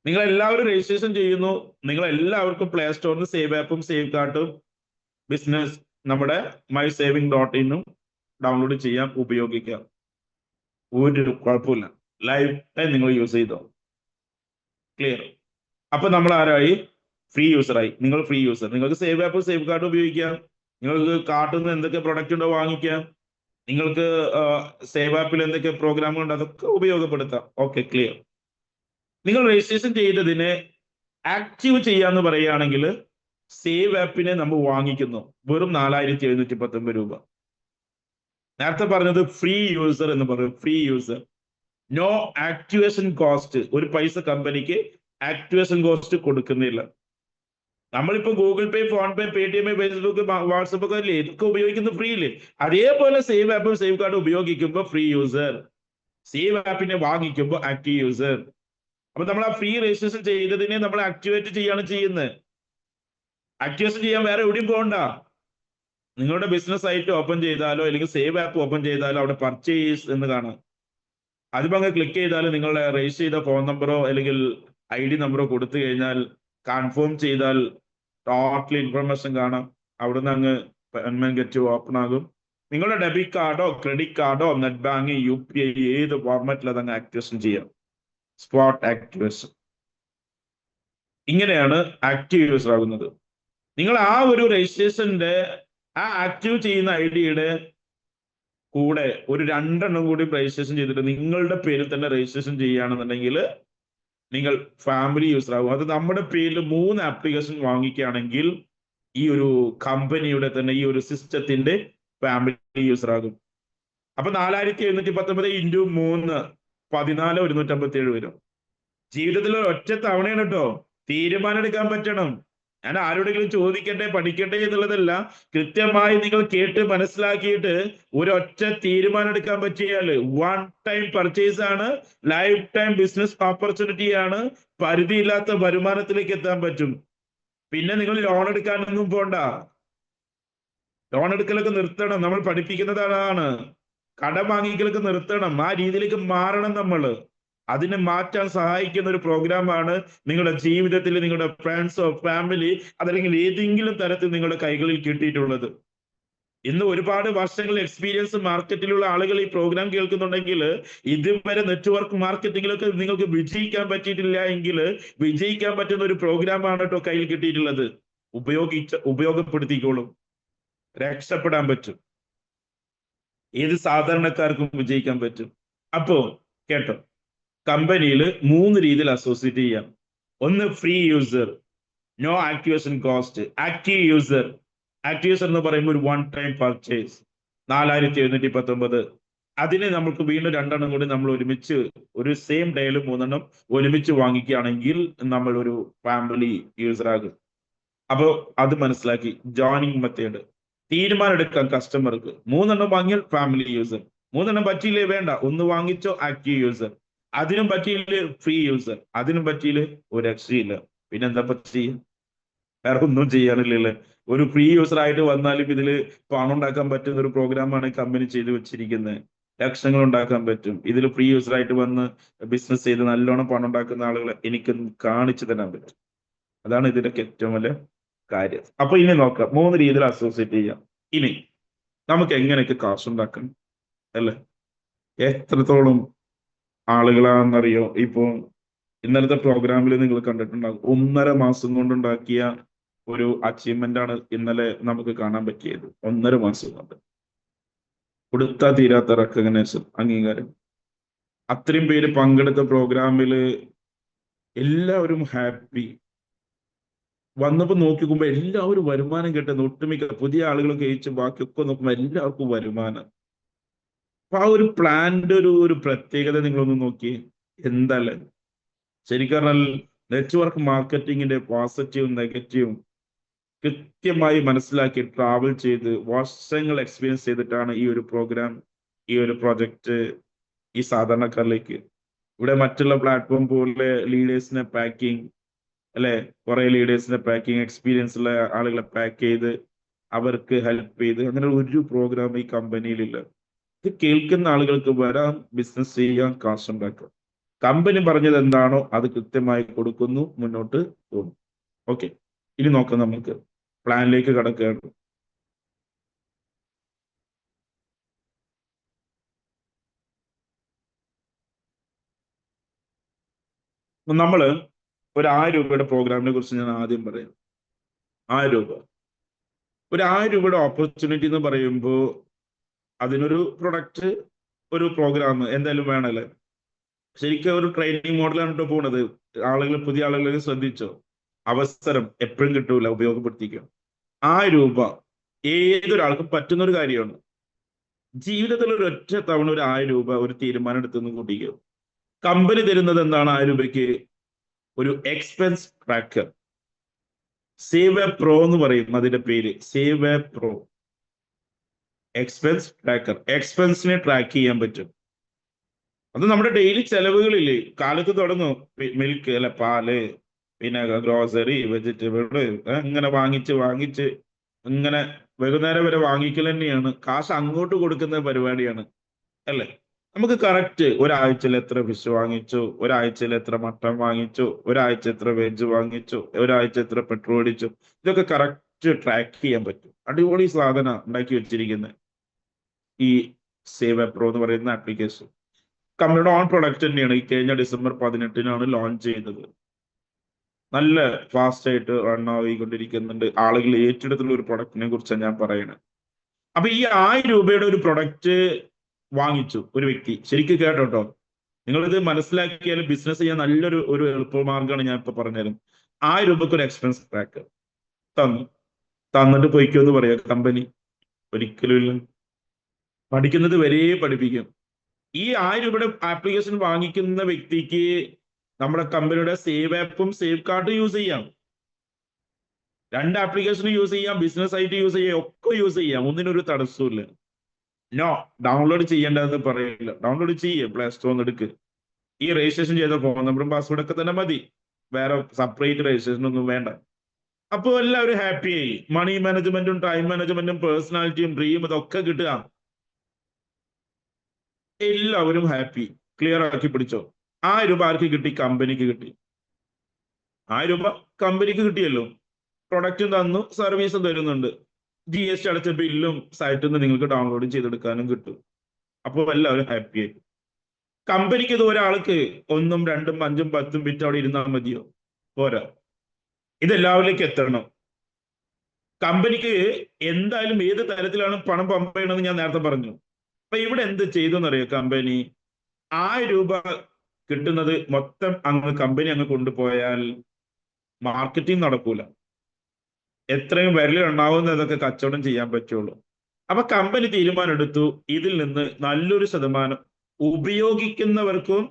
നിങ്ങൾ എല്ലാവരും രജിസ്ട്രേഷൻ ചെയ്യുന്നു. നിങ്ങൾ എല്ലാവർക്കും പ്ലേ സ്റ്റോറിൽ സേവ് ആപ്പും സേവ് കാർട്ടും ബിസിനസ് നമ്മുടെ MySaving.in ഡൗൺലോഡ് ചെയ്യാം, ഉപയോഗിക്കാം. ഒരു കുഴപ്പമില്ല, ലൈഫ് ടൈം നിങ്ങൾ യൂസ് ചെയ്തോ. ക്ലിയർ? അപ്പൊ നമ്മൾ ആരായി? ഫ്രീ യൂസറായി. നിങ്ങൾ ഫ്രീ യൂസർ. നിങ്ങൾക്ക് സേവ് ആപ്പ് സേവ് കാർഡ് ഉപയോഗിക്കാം. നിങ്ങൾക്ക് കാർട്ടിൽ നിന്ന് എന്തൊക്കെ പ്രൊഡക്റ്റ് ഉണ്ടോ വാങ്ങിക്കാം. നിങ്ങൾക്ക് സേവ് ആപ്പിൽ എന്തൊക്കെ പ്രോഗ്രാമുകൾ ഉണ്ട് അതൊക്കെ ഉപയോഗപ്പെടുത്താം. Okay, clear. നിങ്ങൾ രജിസ്ട്രേഷൻ ചെയ്തതിനെ ആക്റ്റീവ് ചെയ്യാന്ന് പറയുകയാണെങ്കിൽ സേവ് ആപ്പിനെ നമ്മൾ വാങ്ങിക്കുന്നു വെറും 4719 രൂപ. നേരത്തെ പറഞ്ഞത് ഫ്രീ യൂസർ എന്ന് പറയും. Free user, no activation cost. ഒരു പൈസ കമ്പനിക്ക് ആക്ടിവേഷൻ കോസ്റ്റ് കൊടുക്കുന്നില്ല. നമ്മളിപ്പോ Google Pay, PhonePe, Paytm, Facebook, WhatsApp ഒക്കെ അല്ലേ ഇതൊക്കെ ഉപയോഗിക്കുന്നത് ഫ്രീ ഇല്ലേ? അതേപോലെ സേവ് ആപ്പും സേവ് കാർഡും ഉപയോഗിക്കുമ്പോൾ ഫ്രീ യൂസർ, സേവ് ആപ്പിനെ വാങ്ങിക്കുമ്പോൾ ആക്റ്റീവ് യൂസർ. അപ്പൊ നമ്മൾ ആ ഫ്രീ രജിസ്ട്രേഷൻ ചെയ്തതിനെ നമ്മൾ ആക്ടിവേറ്റ് ചെയ്യാണ് ചെയ്യുന്നത്. ആക്ടിവേഷൻ ചെയ്യാൻ വേറെ എവിടെയും പോകണ്ട. നിങ്ങളുടെ ബിസിനസ് സൈറ്റ് ഓപ്പൺ ചെയ്താലോ അല്ലെങ്കിൽ സേവ് ആപ്പ് ഓപ്പൺ ചെയ്താലോ അവിടെ പർച്ചേസ് എന്ന് കാണാം. അതിപ്പോ അങ്ങ് ക്ലിക്ക് ചെയ്താൽ നിങ്ങളുടെ രജിസ്റ്റർ ചെയ്ത ഫോൺ നമ്പറോ അല്ലെങ്കിൽ ID നമ്പറോ കൊടുത്തു കഴിഞ്ഞാൽ കൺഫേം ചെയ്താൽ ടോട്ടൽ ഇൻഫർമേഷൻ കാണാം. അവിടുന്ന് അങ്ങ് പേയ്മെന്റ് ഗെറ്റ് ഓപ്പൺ ആകും. നിങ്ങളുടെ ഡെബിറ്റ് കാർഡോ ക്രെഡിറ്റ് കാർഡോ നെറ്റ് ബാങ്കിങ് UPI ഏത് ഫോർമാറ്റിൽ അതങ്ങ് ആക്ടിവേഷൻ ചെയ്യാം. Spot activation. ഇങ്ങനെയാണ് ആക്റ്റീവ് യൂസർ ആകുന്നത്. നിങ്ങൾ ആ ഒരു രജിസ്ട്രേഷന്റെ ആ ആക്റ്റീവ് ചെയ്യുന്ന ID-യുടെ കൂടെ ഒരു 2 എണ്ണം കൂടി രജിസ്ട്രേഷൻ ചെയ്തിട്ട് നിങ്ങളുടെ പേരിൽ തന്നെ രജിസ്ട്രേഷൻ ചെയ്യുകയാണെന്നുണ്ടെങ്കിൽ നിങ്ങൾ ഫാമിലി യൂസർ ആകും. അത് നമ്മുടെ പേരിൽ 3 ആപ്ലിക്കേഷൻ വാങ്ങിക്കുകയാണെങ്കിൽ ഈ ഒരു കമ്പനിയുടെ തന്നെ ഈ ഒരു സിസ്റ്റത്തിന്റെ ഫാമിലി യൂസർ ആകും. അപ്പൊ 4719 × 3 14,157 വരും. ജീവിതത്തിൽ ഒറ്റ തവണയാണ് കേട്ടോ. തീരുമാനം എടുക്കാൻ പറ്റണം. ഞാൻ ആരോടെങ്കിലും ചോദിക്കട്ടെ പഠിക്കട്ടെ എന്നുള്ളതല്ല, കൃത്യമായി നിങ്ങൾ കേട്ട് മനസ്സിലാക്കിയിട്ട് ഒരൊറ്റ തീരുമാനം എടുക്കാൻ പറ്റിയാൽ 1 ടൈം പർച്ചേസ് ആണ്, ലൈഫ് ടൈം ബിസിനസ് ഓപ്പർച്യൂണിറ്റി ആണ്, പരിധിയില്ലാത്ത വരുമാനത്തിലേക്ക് എത്താൻ പറ്റും. പിന്നെ നിങ്ങൾ ലോൺ എടുക്കാനൊന്നും പോണ്ട. ലോൺ എടുക്കലൊക്കെ നിർത്തണം. നമ്മൾ പഠിപ്പിക്കുന്നത് അതാണ്. കടം വാങ്ങിക്കലൊക്കെ നിർത്തണം. ആ രീതിയിലേക്ക് മാറണം നമ്മൾ. അതിനെ മാറ്റാൻ സഹായിക്കുന്ന ഒരു പ്രോഗ്രാമാണ് നിങ്ങളുടെ ജീവിതത്തിൽ നിങ്ങളുടെ ഫ്രണ്ട്സോ ഫാമിലി അതല്ലെങ്കിൽ ഏതെങ്കിലും തരത്തിൽ നിങ്ങളുടെ കൈകളിൽ കിട്ടിയിട്ടുള്ളത്. ഇന്ന് ഒരുപാട് വർഷങ്ങൾ എക്സ്പീരിയൻസ് മാർക്കറ്റിലുള്ള ആളുകൾ ഈ പ്രോഗ്രാം കേൾക്കുന്നുണ്ടെങ്കിൽ ഇതുവരെ നെറ്റ്വർക്ക് മാർക്കറ്റിങ്ങിലൊക്കെ നിങ്ങൾക്ക് വിജയിക്കാൻ പറ്റിയിട്ടില്ല എങ്കിൽ വിജയിക്കാൻ പറ്റുന്ന ഒരു പ്രോഗ്രാമാണ് കേട്ടോ കയ്യിൽ കിട്ടിയിട്ടുള്ളത്. ഉപയോഗപ്പെടുത്തിക്കോളും, രക്ഷപ്പെടാൻ പറ്റും, ഏത് സാധാരണക്കാർക്കും വിജയിക്കാൻ പറ്റും. അപ്പോ കേട്ടോ, കമ്പനിയിൽ 3 രീതിയിൽ അസോസിയേറ്റ് ചെയ്യാം. ഒന്ന് free user, no activation cost. Active user എന്ന് പറയുമ്പോൾ ഒരു വൺ ടൈം പർച്ചേസ് 4719. അതിന് നമുക്ക് വീണ്ടും 2 എണ്ണം കൂടി നമ്മൾ ഒരുമിച്ച് ഒരു സെയിം ഡേയിൽ 3 എണ്ണം ഒരുമിച്ച് വാങ്ങിക്കുകയാണെങ്കിൽ നമ്മൾ ഒരു ഫാമിലി യൂസർ ആകും. അപ്പോൾ അത് മനസ്സിലാക്കി. ജോയിനിങ് മെത്തേഡ്, തീരുമാനം എടുക്കാം കസ്റ്റമർക്ക്. 3 എണ്ണം വാങ്ങിയാൽ ഫാമിലി യൂസർ, 3 എണ്ണം പറ്റിയില്ലേ വേണ്ട, ഒന്ന് വാങ്ങിച്ചോ ആക്റ്റീവ് യൂസർ, അതിനും പറ്റിയില്ലേ ഫ്രീ യൂസർ, അതിനും പറ്റിയില്ലേ ഒരു രക്ഷയില്ല. പിന്നെന്താ പറ്റി? വേറെ ഒന്നും ചെയ്യാനില്ലല്ലേ. ഒരു ഫ്രീ യൂസർ ആയിട്ട് വന്നാലും ഇതില് പണം ഉണ്ടാക്കാൻ പറ്റുന്ന ഒരു പ്രോഗ്രാമാണ് കമ്പനി ചെയ്തു വെച്ചിരിക്കുന്നത്. ലക്ഷങ്ങൾ ഉണ്ടാക്കാൻ പറ്റും. ഇതിൽ ഫ്രീ യൂസർ ആയിട്ട് വന്ന് ബിസിനസ് ചെയ്ത് നല്ലോണം പണം ഉണ്ടാക്കുന്ന ആളുകളെ എനിക്ക് കാണിച്ചു തരാൻ പറ്റും. അതാണ് ഇതിന്റെ ഏറ്റവും വലിയ കാര്യം. അപ്പൊ ഇനി നോക്കാം, 3 രീതിയിൽ അസോസിയേറ്റ് ചെയ്യാം. ഇനി നമുക്ക് എങ്ങനെയൊക്കെ കാശുണ്ടാക്കണം അല്ലേ? എത്രത്തോളം ആളുകളാണെന്നറിയോ? ഇപ്പോ ഇന്നലത്തെ പ്രോഗ്രാമിൽ നിങ്ങൾ കണ്ടിട്ടുണ്ടാകും, 1.5 മാസം കൊണ്ടുണ്ടാക്കിയ ഒരു അച്ചീവ്മെന്റ് ആണ് ഇന്നലെ നമുക്ക് കാണാൻ പറ്റിയത്. 1.5 മാസം കൊണ്ട് കൊടുത്താൽ തീരാത്ത റെക്കഗ്നേഷൻ, അംഗീകാരം. അത്രയും പേര് പങ്കെടുത്ത പ്രോഗ്രാമില് എല്ലാവരും ഹാപ്പി. വന്നപ്പോ നോക്കിക്കുമ്പോ എല്ലാവരും വരുമാനം കിട്ടുന്ന, ഒട്ടുമിക്ക പുതിയ ആളുകളൊക്കെ ജയിച്ച് ബാക്കിയൊക്കെ നോക്കുമ്പോൾ എല്ലാവർക്കും വരുമാനം. അപ്പൊ ആ ഒരു പ്ലാന്റെ ഒരു പ്രത്യേകത നിങ്ങളൊന്ന് നോക്കി. എന്തല്ലേ ശരിക്കും പറഞ്ഞാൽ നെറ്റ്വർക്ക് മാർക്കറ്റിങ്ങിന്റെ പോസിറ്റീവും നെഗറ്റീവും കൃത്യമായി മനസ്സിലാക്കി ട്രാവൽ ചെയ്ത് വർഷങ്ങൾ എക്സ്പീരിയൻസ് ചെയ്തിട്ടാണ് ഈ ഒരു പ്രോഗ്രാം, ഈ ഒരു പ്രോജക്റ്റ് ഈ സാധാരണക്കാരിലേക്ക്. ഇവിടെ മറ്റുള്ള പ്ലാറ്റ്ഫോം പോലെ ലീഡേഴ്സിനെ പാക്കിങ് അല്ലെ, കുറെ ലീഡേഴ്സിനെ പാക്കിങ്, എക്സ്പീരിയൻസ് ഉള്ള ആളുകളെ പാക്ക് ചെയ്ത് അവർക്ക് ഹെൽപ്പ് ചെയ്ത്, അങ്ങനെ ഒരു പ്രോഗ്രാം ഈ കമ്പനിയിലില്ല. ഇത് കേൾക്കുന്ന ആളുകൾക്ക് വരാം, ബിസിനസ് ചെയ്യാൻ, കാശുണ്ടാക്കാം. കമ്പനി പറഞ്ഞത് എന്താണോ അത് കൃത്യമായി കൊടുക്കുന്നു, മുന്നോട്ട് പോകുന്നു. ഓക്കെ, ഇനി നോക്കാം, നമുക്ക് പ്ലാനിലേക്ക് കടക്കുകയാണ്. നമ്മള് ഒരു 1000 രൂപയുടെ പ്രോഗ്രാമിനെ കുറിച്ച് ഞാൻ ആദ്യം പറയാം. 1000 രൂപ, ഒരു 1000 രൂപയുടെ ഓപ്പർച്യൂണിറ്റി എന്ന് പറയുമ്പോൾ അതിനൊരു പ്രൊഡക്റ്റ്, ഒരു പ്രോഗ്രാം എന്തായാലും വേണമല്ലേ. ശരിക്കും ഒരു ട്രെയിനിങ് മോഡലാണ് കേട്ടോ പോണത്. ആളുകൾ, പുതിയ ആളുകൾ ശ്രദ്ധിച്ചോ, അവസരം എപ്പോഴും കിട്ടൂല, ഉപയോഗപ്പെടുത്തിക്കുക. 1000 രൂപ ഏതൊരാൾക്കും പറ്റുന്ന ഒരു കാര്യമാണ്. ജീവിതത്തിൽ ഒരു ഒറ്റ തവണ ഒരു 1000 രൂപ ഒരു തീരുമാനം എടുത്തെന്ന് കൂട്ടിക്കുക. കമ്പനി തരുന്നത് എന്താണ്? 1000 രൂപയ്ക്ക് ഒരു expense tracker, save a pro എന്ന് പറയും അതിന്റെ പേര്, save a pro expense tracker. എക്സ്പെൻസിനെ ട്രാക്ക് ചെയ്യാൻ പറ്റും. അത് നമ്മുടെ ഡെയിലി ചെലവുകളില്ലേ, കാലത്ത് തുടങ്ങും, മിൽക്ക് അല്ലെ, പാല്, പിന്നെ ഗ്രോസറി, വെജിറ്റബിള്, ഇങ്ങനെ വാങ്ങിച്ച് ഇങ്ങനെ വൈകുന്നേരം വരെ വാങ്ങിക്കൽ തന്നെയാണ്. കാശ് അങ്ങോട്ട് കൊടുക്കുന്ന പരിപാടിയാണ് അല്ലേ. നമുക്ക് കറക്റ്റ് ഒരാഴ്ചയിൽ എത്ര ഫിഷ് വാങ്ങിച്ചു, ഒരാഴ്ചയിൽ എത്ര മട്ടൺ വാങ്ങിച്ചു, ഒരാഴ്ച എത്ര വെജ് വാങ്ങിച്ചു, ഒരാഴ്ച എത്ര പെട്രോൾ അടിച്ചു, ഇതൊക്കെ കറക്റ്റ് ട്രാക്ക് ചെയ്യാൻ പറ്റും. അടിപൊളി സാധനം ഉണ്ടാക്കി വെച്ചിരിക്കുന്നത് ഈ സേവ് എ പ്രോ എന്ന് പറയുന്ന ആപ്ലിക്കേഷൻ. കമ്പനിയുടെ ഓൺ പ്രൊഡക്റ്റ് തന്നെയാണ്. ഈ കഴിഞ്ഞ ഡിസംബർ 18-നാണ് ലോഞ്ച് ചെയ്തത്. നല്ല ഫാസ്റ്റ് ആയിട്ട് റൺ ആയിക്കൊണ്ടിരിക്കുന്നുണ്ട്. ആളുകൾ ഏറ്റെടുത്തുള്ള ഒരു പ്രൊഡക്റ്റിനെ കുറിച്ചാണ് ഞാൻ പറയുന്നത്. അപ്പൊ ഈ 1000 രൂപയുടെ ഒരു പ്രൊഡക്റ്റ് വാങ്ങിച്ചു ഒരു വ്യക്തി. ശരിക്കും കേട്ടോ, നിങ്ങളിത് മനസ്സിലാക്കിയാൽ ബിസിനസ് ചെയ്യാൻ നല്ലൊരു എളുപ്പമാർഗ്ഗമാണ് ഞാൻ ഇപ്പൊ പറഞ്ഞുതരും. 1000 രൂപക്ക് ഒരു എക്സ്പെൻസ് ട്രാക്കർ തന്നിട്ട് പോയിക്കോ എന്ന് പറയാം കമ്പനി? ഒരിക്കലും ഇല്ല. പഠിക്കുന്നത് വരെ പഠിപ്പിക്കും. ഈ 1000 രൂപയുടെ ആപ്ലിക്കേഷൻ വാങ്ങിക്കുന്ന വ്യക്തിക്ക് നമ്മുടെ കമ്പനിയുടെ സേവ് ആപ്പും സേവ് കാർഡും യൂസ് ചെയ്യാം. 2 ആപ്ലിക്കേഷൻ യൂസ് ചെയ്യാം, ബിസിനസ് ആയിട്ട് യൂസ് ചെയ്യാം, ഒക്കെ യൂസ് ചെയ്യാം. ഒന്നിനൊരു തടസ്സമില്ല. നോ, ഡൗൺലോഡ് ചെയ്യേണ്ടതെന്ന് പറയില്ല. ഡൗൺലോഡ് ചെയ്യേ, പ്ലേ സ്റ്റോറിൽ എടുക്ക്. ഈ രജിസ്ട്രേഷൻ ചെയ്ത ഫോൺ നമ്പറും പാസ്വേഡ് ഒക്കെ തന്നെ മതി, വേറെ സെപ്പറേറ്റ് രജിസ്ട്രേഷൻ ഒന്നും വേണ്ട. അപ്പോൾ എല്ലാവരും ഹാപ്പിയായി. മണി മാനേജ്മെന്റും ടൈം മാനേജ്മെന്റും പേഴ്സണാലിറ്റിയും ഡ്രീം ഇതൊക്കെ കിട്ടുക. എല്ലാവരും ഹാപ്പി. ക്ലിയർ ആക്കി പിടിച്ചോ. 1000 രൂപ ആർക്ക് കിട്ടി? കമ്പനിക്ക് കിട്ടി. 1000 രൂപ കമ്പനിക്ക് കിട്ടിയല്ലോ. പ്രൊഡക്റ്റും തന്നു, സർവീസും തരുന്നുണ്ട്. GST അടച്ച ബില്ലും സൈറ്റിൽ നിന്ന് നിങ്ങൾക്ക് ഡൗൺലോഡ് ചെയ്തെടുക്കാനും കിട്ടും. അപ്പോൾ എല്ലാവരും ഹാപ്പി ആയി. കമ്പനിക്ക് ഇത് ഒരാൾക്ക് 1, 2, 5, 10 ബിറ്റ് അവിടെ ഇരുന്നാൽ മതിയോ? പോരാ. ഇതെല്ലാവരിലേക്ക് എത്തണം. കമ്പനിക്ക് എന്തായാലും ഏത് തരത്തിലാണ് പണം പമ്പ് ചെയ്യണമെന്ന് ഞാൻ നേരത്തെ പറഞ്ഞു. അപ്പൊ ഇവിടെ എന്ത് ചെയ്തു എന്നറിയോ? കമ്പനി 1000 രൂപ കിട്ടുന്നത് മൊത്തം കമ്പനി അങ്ങ് കൊണ്ടുപോയാൽ മാർക്കറ്റിംഗ് നടക്കൂല. എത്രയും വിരലുണ്ടാവുന്നതൊക്കെ കച്ചവടം ചെയ്യാൻ പറ്റുള്ളൂ. അപ്പൊ കമ്പനി തീരുമാനം എടുത്തു, ഇതിൽ നിന്ന് നല്ലൊരു ശതമാനം ഉപയോഗിക്കുന്നവർക്കും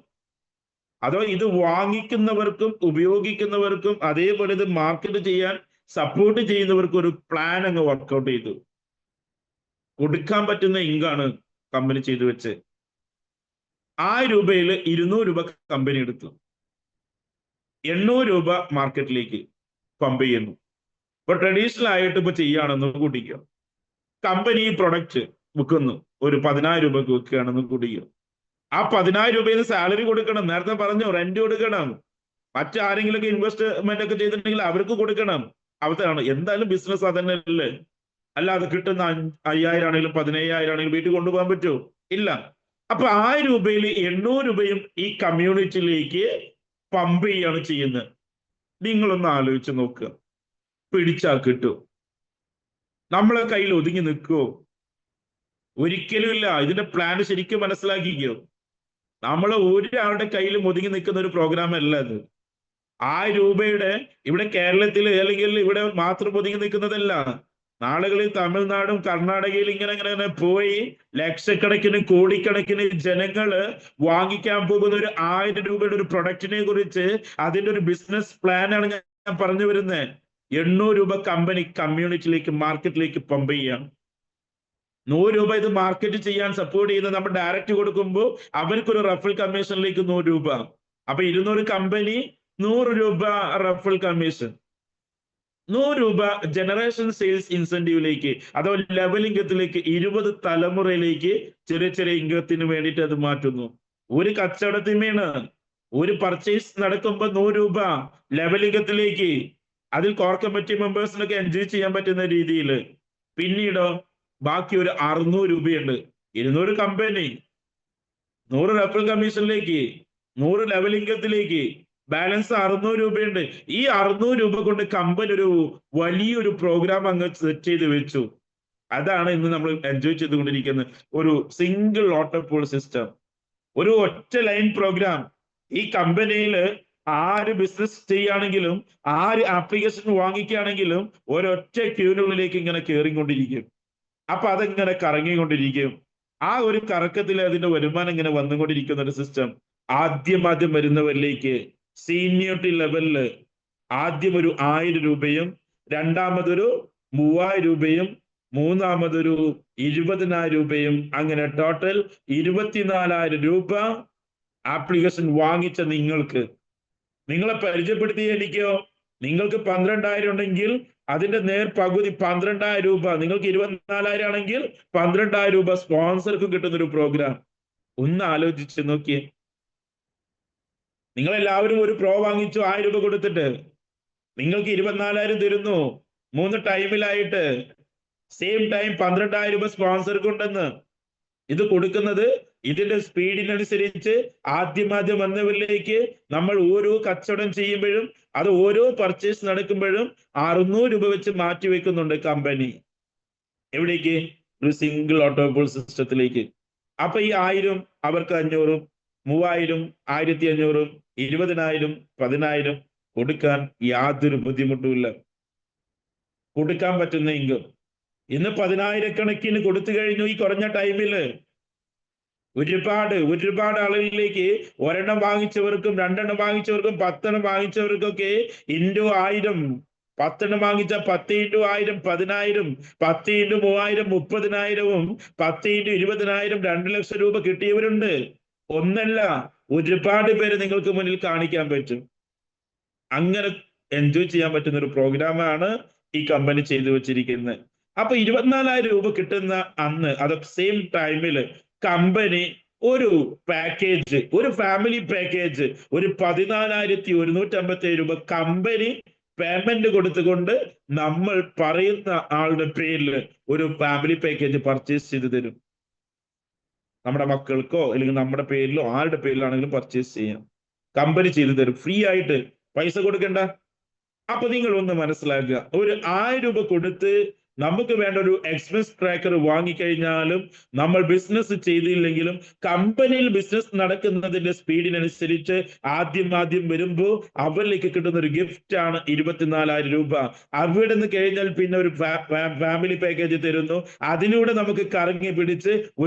അഥവാ ഇത് വാങ്ങിക്കുന്നവർക്കും ഉപയോഗിക്കുന്നവർക്കും അതേപോലെ ഇത് മാർക്കറ്റ് ചെയ്യാൻ സപ്പോർട്ട് ചെയ്യുന്നവർക്കും ഒരു പ്ലാൻ അങ്ങ് വർക്ക്ഔട്ട് ചെയ്തു. കൊടുക്കാൻ പറ്റുന്ന ഇങ്കാണ് കമ്പനി ചെയ്തു വെച്ച്. 1000 രൂപയിൽ 200 രൂപ കമ്പനി എടുത്തു, 800 രൂപ മാർക്കറ്റിലേക്ക് പമ്പ് ചെയ്യുന്നു. ഇപ്പൊ ട്രഡീഷണൽ ആയിട്ട് ഇപ്പൊ ചെയ്യുകയാണെന്ന് കൂട്ടിക്കോ. കമ്പനി ഈ പ്രൊഡക്റ്റ് വിൽക്കുന്നു, ഒരു 10,000 രൂപക്ക് വിൽക്കുകയാണെന്ന് കൂട്ടിക്കോ. ആ 10,000 രൂപയിൽ സാലറി കൊടുക്കണം, നേരത്തെ പറഞ്ഞു റെന്റ് കൊടുക്കണം, മറ്റാരെങ്കിലൊക്കെ ഇൻവെസ്റ്റ്മെന്റ് ഒക്കെ ചെയ്തിട്ടുണ്ടെങ്കിൽ അവർക്ക് കൊടുക്കണം. അവസാനം എന്തായാലും ബിസിനസ് അതന്നെയല്ലേ. അല്ലാതെ കിട്ടുന്ന 5,000 ആണെങ്കിലും 15,000 ആണെങ്കിലും വീട്ടിൽ കൊണ്ടുപോകാൻ പറ്റുമോ? ഇല്ല. അപ്പൊ 1000 രൂപയിൽ 800 രൂപയും ഈ കമ്മ്യൂണിറ്റിയിലേക്ക് പമ്പ് ചെയ്യാണ് ചെയ്യുന്നത്. നിങ്ങളൊന്ന് ആലോചിച്ച് നോക്കുക, പിടിച്ചാൽ കിട്ടും? നമ്മളെ കയ്യിൽ ഒതുങ്ങി നിൽക്കുമോ? ഒരിക്കലും ഇല്ല. ഇതിന്റെ പ്ലാൻ ശരിക്കും മനസ്സിലാക്കിക്കോ. നമ്മൾ ഒരാളുടെ കയ്യിലും ഒതുങ്ങി നിൽക്കുന്ന ഒരു പ്രോഗ്രാം അല്ല അത്. 1000 രൂപയുടെ ഇവിടെ കേരളത്തിൽ അല്ലെങ്കിൽ ഇവിടെ മാത്രം ഒതുങ്ങി നിൽക്കുന്നതല്ല. നാളുകളിൽ തമിഴ്നാടും കർണാടകയിൽ ഇങ്ങനെ പോയി ലക്ഷക്കണക്കിന് കോടിക്കണക്കിന് ജനങ്ങള് വാങ്ങിക്കാൻ പോകുന്ന ഒരു 1000 രൂപയുടെ ഒരു പ്രൊഡക്റ്റിനെ കുറിച്ച് അതിന്റെ ഒരു ബിസിനസ് പ്ലാനാണ് ഞാൻ പറഞ്ഞു വരുന്നത്. 800 രൂപ കമ്പനി കമ്മ്യൂണിറ്റിയിലേക്ക് മാർക്കറ്റിലേക്ക് പമ്പ് ചെയ്യാണ്. 100 രൂപ ഇത് മാർക്കറ്റ് ചെയ്യാൻ സപ്പോർട്ട് ചെയ്യുന്ന നമ്മൾ ഡയറക്റ്റ് കൊടുക്കുമ്പോൾ അവർക്കൊരു റഫറൽ കമ്മീഷനിലേക്ക് 100 രൂപ. അപ്പൊ 200 കമ്പനി, 100 രൂപ റഫറൽ കമ്മീഷൻ, 100 രൂപ ജനറേഷൻ സെയിൽസ് ഇൻസെന്റീവിലേക്ക് അഥവാ ലെവൽ ഇൻകത്തിലേക്ക് 20 തലമുറയിലേക്ക് ചെറിയ ചെറിയ ഇൻകത്തിന് വേണ്ടിയിട്ട് അത് മാറ്റുന്നു. ഒരു കച്ചവടത്തിന്മേണ് ഒരു പർച്ചേസ് നടക്കുമ്പോൾ 100 രൂപ ലെവൽ ഇൻകത്തിലേക്ക്, അതിൽ കോർ കമ്മിറ്റി മെമ്പേഴ്സിനൊക്കെ എൻജോയ് ചെയ്യാൻ പറ്റുന്ന രീതിയിൽ. പിന്നീടോ ബാക്കി ഒരു 600 രൂപയുണ്ട്. 200 കമ്പനി, 100 റഫറൽ കമ്മീഷനിലേക്ക്, 100 ലെവൽ ഇൻകത്തിലേക്ക്, ബാലൻസ് 600 രൂപയുണ്ട്. ഈ 600 രൂപ കൊണ്ട് കമ്പനി ഒരു വലിയൊരു പ്രോഗ്രാം അങ്ങ് സെറ്റ് ചെയ്ത് വെച്ചു. അതാണ് ഇന്ന് നമ്മൾ എൻജോയ് ചെയ്തുകൊണ്ടിരിക്കുന്ന ഒരു സിംഗിൾ ഓട്ടോപോൾ സിസ്റ്റം, ഒരു ഒറ്റ ലൈൻ പ്രോഗ്രാം. ഈ കമ്പനിയിൽ ആര് ബിസിനസ് ചെയ്യുകയാണെങ്കിലും ആര് ആപ്ലിക്കേഷൻ വാങ്ങിക്കുകയാണെങ്കിലും ഒരൊറ്റ ക്യൂനുള്ളിലേക്ക് ഇങ്ങനെ കയറിക്കൊണ്ടിരിക്കും. അപ്പൊ അതെങ്ങനെ കറങ്ങിക്കൊണ്ടിരിക്കും. ആ ഒരു കറക്കത്തിൽ അതിന്റെ വരുമാനം ഇങ്ങനെ വന്നുകൊണ്ടിരിക്കുന്ന ഒരു സിസ്റ്റം. ആദ്യം വരുന്നവരിലേക്ക് സീനിയോറിറ്റി ലെവലില് ആദ്യം ഒരു 1000 രൂപയും, രണ്ടാമതൊരു 3000 രൂപയും, മൂന്നാമതൊരു 20,000 രൂപയും, അങ്ങനെ ടോട്ടൽ 24,000 രൂപ ആപ്ലിക്കേഷൻ വാങ്ങിച്ച നിങ്ങളെ പരിചയപ്പെടുത്തി എനിക്കോ നിങ്ങൾക്ക് 12,000 ഉണ്ടെങ്കിൽ അതിന്റെ നേർ പകുതി 12,000 രൂപ, നിങ്ങൾക്ക് 24,000 ആണെങ്കിൽ 12,000 രൂപ സ്പോൺസർക്ക് കിട്ടുന്ന ഒരു പ്രോഗ്രാം. ഒന്ന് ആലോചിച്ച് നോക്കിയേ. നിങ്ങളെല്ലാവരും ഒരു പ്രോ വാങ്ങിച്ചു 1000 രൂപ കൊടുത്തിട്ട്, നിങ്ങൾക്ക് 24,000 തരുന്നു 3 ടൈമിലായിട്ട്. സെയിം ടൈം 12,000 രൂപ സ്പോൺസർക്ക് ഉണ്ടെന്ന്. ഇത് കൊടുക്കുന്നത് ഇതിന്റെ സ്പീഡിനനുസരിച്ച് ആദ്യം വന്നവരിലേക്ക് നമ്മൾ ഓരോ കച്ചവടം ചെയ്യുമ്പോഴും അത് ഓരോ പർച്ചേസ് നടക്കുമ്പോഴും 600 രൂപ വെച്ച് മാറ്റി വെക്കുന്നുണ്ട് കമ്പനി. എവിടേക്ക്? ഒരു സിംഗിൾ ഓട്ടോപോൾ സിസ്റ്റത്തിലേക്ക്. അപ്പൊ ഈ 1000 അവർക്ക് 500, 3000, 1500, 20,000, 10,000 കൊടുക്കാൻ യാതൊരു ബുദ്ധിമുട്ടുമില്ല. കൊടുക്കാൻ പറ്റുന്ന ഇൻകം ഇന്ന് 10,000 കണക്കിന് കൊടുത്തു കഴിഞ്ഞു. ഈ കുറഞ്ഞ ടൈമില് ഒരുപാട് ആളുകളിലേക്ക് ഒരെണ്ണം വാങ്ങിച്ചവർക്കും 2 വാങ്ങിച്ചവർക്കും 10 വാങ്ങിച്ചവർക്കൊക്കെ ഇൻറ്റു 1000, 10 വാങ്ങിച്ച 10 × 1000 10,000, 10 × 3000 30,000, 10 × 20,000 2 ലക്ഷം രൂപ കിട്ടിയവരുണ്ട്. ഒന്നല്ല, ഒരുപാട് പേര് നിങ്ങൾക്ക് മുന്നിൽ കാണിക്കാൻ പറ്റും. അങ്ങനെ എൻജോയ് ചെയ്യാൻ പറ്റുന്ന ഒരു പ്രോഗ്രാമാണ് ഈ കമ്പനി ചെയ്തു വെച്ചിരിക്കുന്നത്. അപ്പൊ 24,000 രൂപ കിട്ടുന്ന അന്ന് അതൊക്കെ സെയിം ടൈമില് കമ്പനി ഒരു പാക്കേജ്, ഒരു ഫാമിലി പാക്കേജ്, ഒരു 14,157 രൂപ കമ്പനി പേയ്മെന്റ് കൊടുത്തുകൊണ്ട് നമ്മൾ പറയുന്ന ആളുടെ പേരിൽ ഒരു ഫാമിലി പാക്കേജ് പർച്ചേസ് ചെയ്ത് തരും. നമ്മുടെ മക്കൾക്കോ അല്ലെങ്കിൽ നമ്മുടെ പേരിലോ ആരുടെ പേരിലാണെങ്കിലും പർച്ചേസ് ചെയ്യാം. കമ്പനി ചെയ്തു തരും, ഫ്രീ ആയിട്ട്, പൈസ കൊടുക്കണ്ട. അപ്പൊ നിങ്ങൾ ഒന്ന് മനസ്സിലാക്കുക, ഒരു 1000 രൂപ കൊടുത്ത് നമുക്ക് വേണ്ട ഒരു എക്സ്പെൻസ് ട്രാക്കർ വാങ്ങിക്കഴിഞ്ഞാലും നമ്മൾ ബിസിനസ് ചെയ്തില്ലെങ്കിലും കമ്പനിയിൽ ബിസിനസ് നടക്കുന്നതിന്റെ സ്പീഡിനനുസരിച്ച് ആദ്യം വരുമ്പോൾ അവരിലേക്ക് കിട്ടുന്ന ഒരു ഗിഫ്റ്റ് ആണ് 24,000 രൂപ. അവിടെ നിന്ന് കഴിഞ്ഞാൽ പിന്നെ ഒരു ഫാമിലി പാക്കേജ് തരുന്നു. അതിലൂടെ നമുക്ക് കറങ്ങി പിടിച്ച്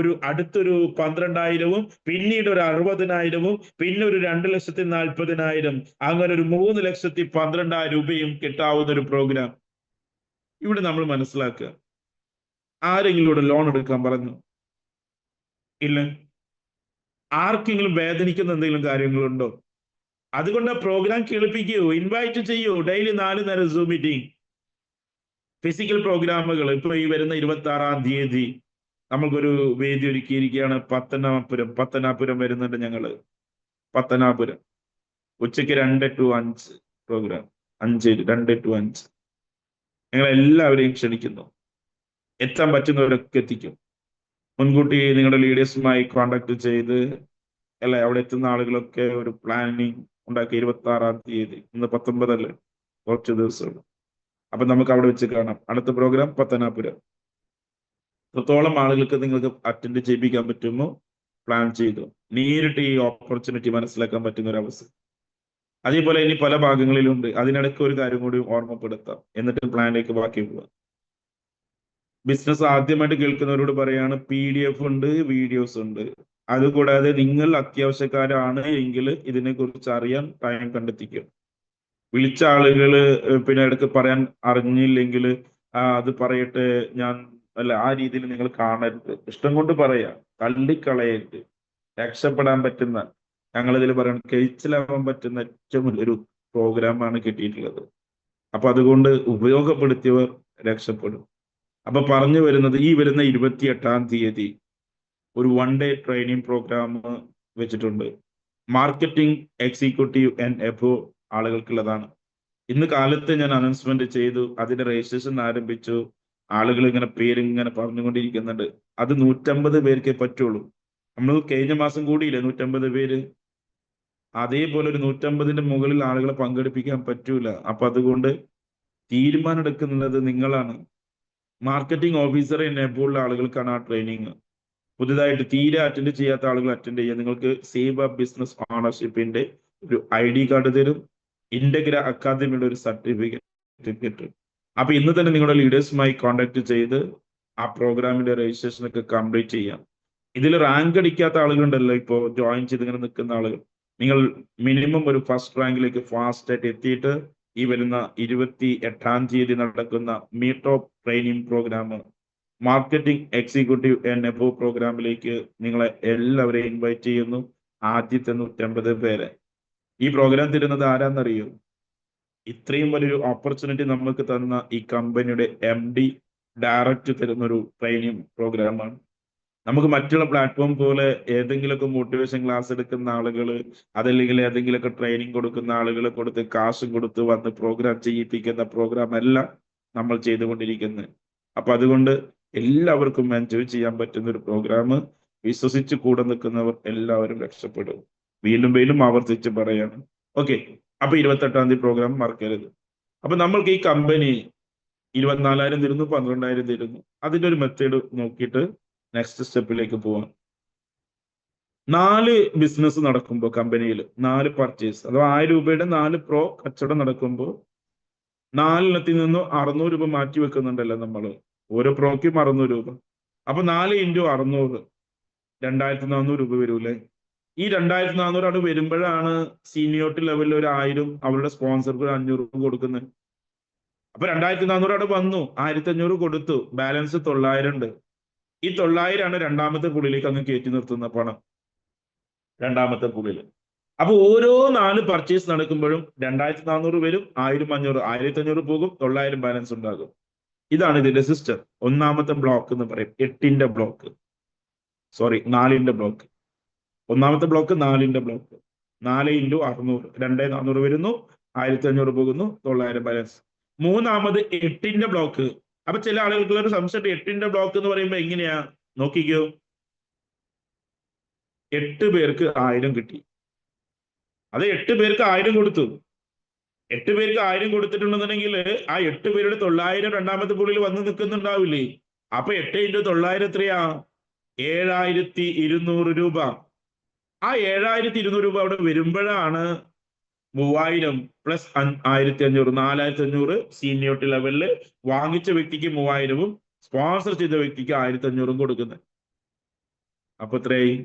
അടുത്തൊരു 12,000-ഉം പിന്നീട് ഒരു 60,000-ഉം പിന്നെ ഒരു 2,40,000, അങ്ങനെ ഒരു 3,12,000 രൂപയും കിട്ടാവുന്ന ഒരു പ്രോഗ്രാം. ഇവിടെ നമ്മൾ മനസ്സിലാക്കുക, ആരെങ്കിലും ഇവിടെ ലോൺ എടുക്കാൻ പറഞ്ഞു? ഇല്ല. ആർക്കെങ്കിലും വേദനിക്കുന്ന എന്തെങ്കിലും കാര്യങ്ങളുണ്ടോ? അതുകൊണ്ട് പ്രോഗ്രാം കേൾപ്പിക്കൂ, ഇൻവൈറ്റ് ചെയ്യൂ. ഡെയിലി 4 നേരം സൂം മീറ്റിംഗ്, ഫിസിക്കൽ പ്രോഗ്രാമുകൾ. ഇപ്പൊ ഈ വരുന്ന 26-ാം തീയതി നമുക്കൊരു വേദി ഒരുക്കിയിരിക്കുകയാണ്. പത്തനാപുരം വരുന്നുണ്ട് ഞങ്ങള്. പത്തനാപുരം ഉച്ചയ്ക്ക് 2 to 5 പ്രോഗ്രാം. 2 to 5 ഞങ്ങൾ എല്ലാവരെയും ക്ഷണിക്കുന്നു. എത്താൻ പറ്റുന്നവരൊക്കെ എത്തിക്കും. മുൻകൂട്ടി നിങ്ങളുടെ ലീഡേഴ്സുമായി കോണ്ടാക്ട് ചെയ്ത് അവിടെ എത്തുന്ന ആളുകളൊക്കെ ഒരു പ്ലാനിങ് ഉണ്ടാക്കി. 26-ാം തീയതി, ഇന്ന് 19 അല്ലേ, കുറച്ച് ദിവസമുള്ളൂ. അപ്പൊ നമുക്ക് അവിടെ വെച്ച് കാണാം. അടുത്ത പ്രോഗ്രാം പത്തനാപുരം. എത്രത്തോളം ആളുകൾക്ക് നിങ്ങൾക്ക് അറ്റൻഡ് ചെയ്യിപ്പിക്കാൻ പറ്റുമോ പ്ലാൻ ചെയ്തു നേരിട്ട് ഈ ഓപ്പർച്യൂണിറ്റി മനസ്സിലാക്കാൻ പറ്റുന്ന ഒരു അവസ്ഥ. അതേപോലെ ഇനി പല ഭാഗങ്ങളിലുണ്ട്. അതിനിടയ്ക്ക് ഒരു കാര്യം കൂടി ഓർമ്മപ്പെടുത്താം, എന്നിട്ട് പ്ലാനിലേക്ക് ബാക്കി പോവാം. ബിസിനസ് ആദ്യമായിട്ട് കേൾക്കുന്നവരോട് പറയാണ്, PDF ഉണ്ട്, വീഡിയോസ് ഉണ്ട്. അതുകൂടാതെ നിങ്ങൾ അത്യാവശ്യക്കാരാണ് എങ്കിൽ ഇതിനെക്കുറിച്ച് അറിയാൻ ടൈം കണ്ടെത്തിക്കും. വിളിച്ച ആളുകള് പിന്നെ ഇടയ്ക്ക് പറയാൻ അറിഞ്ഞില്ലെങ്കിൽ അത് പറയട്ടെ, ഞാൻ അല്ല, ആ രീതിയിൽ നിങ്ങൾ കാണരുത്. ഇഷ്ടം കൊണ്ട് പറയാ, തള്ളിക്കളയരുത്. രക്ഷപ്പെടാൻ പറ്റുന്ന, ഞങ്ങളിതിൽ പറയണം, കഴിച്ചിലാവാൻ പറ്റുന്ന ഏറ്റവും വലിയൊരു പ്രോഗ്രാമാണ് കിട്ടിയിട്ടുള്ളത്. അപ്പൊ അതുകൊണ്ട് ഉപയോഗപ്പെടുത്തിയവർ രക്ഷപ്പെടും. അപ്പൊ പറഞ്ഞു വരുന്നത്, ഈ വരുന്ന 28-ാം തീയതി ഒരു 1 day ട്രെയിനിങ് പ്രോഗ്രാം വെച്ചിട്ടുണ്ട്. മാർക്കറ്റിംഗ് എക്സിക്യൂട്ടീവ് ആൻഡ് എബോവ് ആളുകൾക്കുള്ളതാണ്. ഇന്ന് കാലത്ത് ഞാൻ അനൗൺസ്മെന്റ് ചെയ്തു, അതിന്റെ രജിസ്ട്രേഷൻ ആരംഭിച്ചു. ആളുകൾ ഇങ്ങനെ പേരിങ്ങനെ പറഞ്ഞുകൊണ്ടിരിക്കുന്നുണ്ട്. അത് 150 പേർക്കേ പറ്റുള്ളൂ. നമ്മൾ കഴിഞ്ഞ മാസം കൂടിയില്ലേ 150 പേര്. അതേപോലെ ഒരു 150-ന്റെ മുകളിൽ ആളുകളെ പങ്കെടുപ്പിക്കാൻ പറ്റൂല. അപ്പൊ അതുകൊണ്ട് തീരുമാനം എടുക്കുന്നത് നിങ്ങളാണ്. മാർക്കറ്റിംഗ് ഓഫീസറെ എന്നെപ്പോലുള്ള ആളുകൾക്കാണ് ആ ട്രെയിനിങ്. പുതുതായിട്ട് തീരെ അറ്റൻഡ് ചെയ്യാത്ത ആളുകൾ അറ്റൻഡ് ചെയ്യാം. നിങ്ങൾക്ക് സേവ് അപ്പ് ബിസിനസ് ഓണർഷിപ്പിന്റെ ഒരു ID കാർഡ് തരും. ഇന്റഗ്ര അക്കാദമിയുടെ ഒരു സർട്ടിഫിക്കറ്റ് കിട്ടും. അപ്പൊ ഇന്ന് തന്നെ നിങ്ങളുടെ ലീഡേഴ്സുമായി കോണ്ടാക്ട് ചെയ്ത് ആ പ്രോഗ്രാമിന്റെ രജിസ്ട്രേഷൻ ഒക്കെ കംപ്ലീറ്റ് ചെയ്യാം. ഇതിൽ റാങ്ക് അടിക്കാത്ത ആളുകളുണ്ടല്ലോ, ഇപ്പോൾ ജോയിൻ ചെയ്ത് ഇങ്ങനെ നിൽക്കുന്ന ആളുകൾ, നിങ്ങൾ മിനിമം ഒരു ഫസ്റ്റ് റാങ്കിലേക്ക് ഫാസ്റ്റ് ആയിട്ട് എത്തിയിട്ട് ഈ വരുന്ന 28-ാം തീയതി നടക്കുന്ന meet of training programme, marketing executive and above പ്രോഗ്രാമിലേക്ക് നിങ്ങളെ എല്ലാവരെയും ഇൻവൈറ്റ് ചെയ്യുന്നു. ആദ്യത്തെ 150 പേരെ. ഈ പ്രോഗ്രാം തരുന്നത് ആരാന്നറിയോ? ഇത്രയും വലിയൊരു ഓപ്പർച്യൂണിറ്റി നമുക്ക് തന്ന ഈ കമ്പനിയുടെ MD ഡയറക്റ്റ് തരുന്ന ഒരു ട്രെയിനിങ് പ്രോഗ്രാമാണ്. നമുക്ക് മറ്റുള്ള പ്ലാറ്റ്ഫോം പോലെ ഏതെങ്കിലുമൊക്കെ മോട്ടിവേഷൻ ക്ലാസ് എടുക്കുന്ന ആളുകൾ, അതല്ലെങ്കിൽ ഏതെങ്കിലുമൊക്കെ ട്രെയിനിങ് കൊടുക്കുന്ന ആളുകൾ കൊടുത്ത് കാശും കൊടുത്ത് വന്ന് പ്രോഗ്രാം ചെയ്യിപ്പിക്കുന്ന പ്രോഗ്രാം അല്ല നമ്മൾ ചെയ്തുകൊണ്ടിരിക്കുന്നത്. അപ്പൊ അതുകൊണ്ട് എല്ലാവർക്കും എൻജോയ് ചെയ്യാൻ പറ്റുന്ന ഒരു പ്രോഗ്രാം. വിശ്വസിച്ച് കൂടെ നിൽക്കുന്നവർ എല്ലാവരും രക്ഷപ്പെടും. വീണ്ടും ആവർത്തിച്ച് പറയാണ്. ഓക്കെ, അപ്പൊ 28-ാം തീയതി പ്രോഗ്രാം മറക്കരുത്. അപ്പൊ നമ്മൾക്ക് ഈ കമ്പനി 24,000 തരുന്നു, 12,000 തരുന്നു. അതിന്റെ ഒരു മെത്തേഡ് നോക്കിയിട്ട് നെക്സ്റ്റ് സ്റ്റെപ്പിലേക്ക് പോവാം. 4 ബിസിനസ് നടക്കുമ്പോൾ കമ്പനിയിൽ 4 പർച്ചേസ് അഥവാ 1000 രൂപയുടെ 4 പ്രോ കച്ചവടം നടക്കുമ്പോൾ 4 നിന്നും 600 രൂപ മാറ്റി വെക്കുന്നുണ്ടല്ലോ നമ്മൾ. ഓരോ പ്രോയ്ക്കും 600 രൂപ. അപ്പൊ 4 into 600 2,400 രൂപ വരൂലേ? ഈ 2,400 അവിടെ വരുമ്പോഴാണ് സീനിയോറിറ്റി ലെവലിൽ ഒരു 1000 അവരുടെ സ്പോൺസർക്ക് ഒരു 500 രൂപ കൊടുക്കുന്നത്. അപ്പൊ 2,400 അവിടെ വന്നു, 1,500 കൊടുത്തു, ബാലൻസ് 900 ഉണ്ട്. ഈ 900 ആണ് രണ്ടാമത്തെ പുള്ളിലേക്ക് അങ്ങ് കയറ്റി നിർത്തുന്ന പണം, രണ്ടാമത്തെ പുള്ളിൽ. അപ്പൊ ഓരോ 4 പർച്ചേസ് നടക്കുമ്പോഴും 2,400 വരും, 1,500, 1,500 പോകും, 900 ബാലൻസ് ഉണ്ടാകും. ഇതാണ് ഇതിന്റെ സിസ്റ്റം. ഒന്നാമത്തെ ബ്ലോക്ക് എന്ന് പറയും, 8-ന്റെ ബ്ലോക്ക്, 4-ന്റെ ബ്ലോക്ക്. ഒന്നാമത്തെ ബ്ലോക്ക് 4-ന്റെ ബ്ലോക്ക്. 4 into 600, 2,400 വരുന്നു, 1500 പോകുന്നു, 900 ബാലൻസ്. മൂന്നാമത് 8ന്റെ ബ്ലോക്ക്. അപ്പൊ ചില ആളുകൾക്കുള്ള ഒരു സംശയം, 8ന്റെ ബ്ലോക്ക് എന്ന് പറയുമ്പോ എങ്ങനെയാ നോക്കിക്കോ. 8 പേർക്ക് 1000 കിട്ടി. അത് 8 പേർക്ക് 1000 കൊടുത്തു. 8 പേർക്ക് 1000 കൊടുത്തിട്ടുണ്ടെന്നുണ്ടെങ്കിൽ ആ 8 പേരുടെ 900 രണ്ടാമത്തെ പുള്ളിയിൽ വന്ന് നിൽക്കുന്നുണ്ടാവില്ലേ? അപ്പൊ 8 × 900 എത്രയാ? 7200 രൂപ. ആ 7200 രൂപ അവിടെ വരുമ്പോഴാണ് 3000 പ്ലസ് 1500 4500 സീനിയോറിറ്റി ലെവലില് വാങ്ങിച്ച വ്യക്തിക്ക് 3000ഉം സ്പോൺസർ ചെയ്ത വ്യക്തിക്ക് 1500ഉം കൊടുക്കുന്നത്. അപ്പൊ എത്രയായി?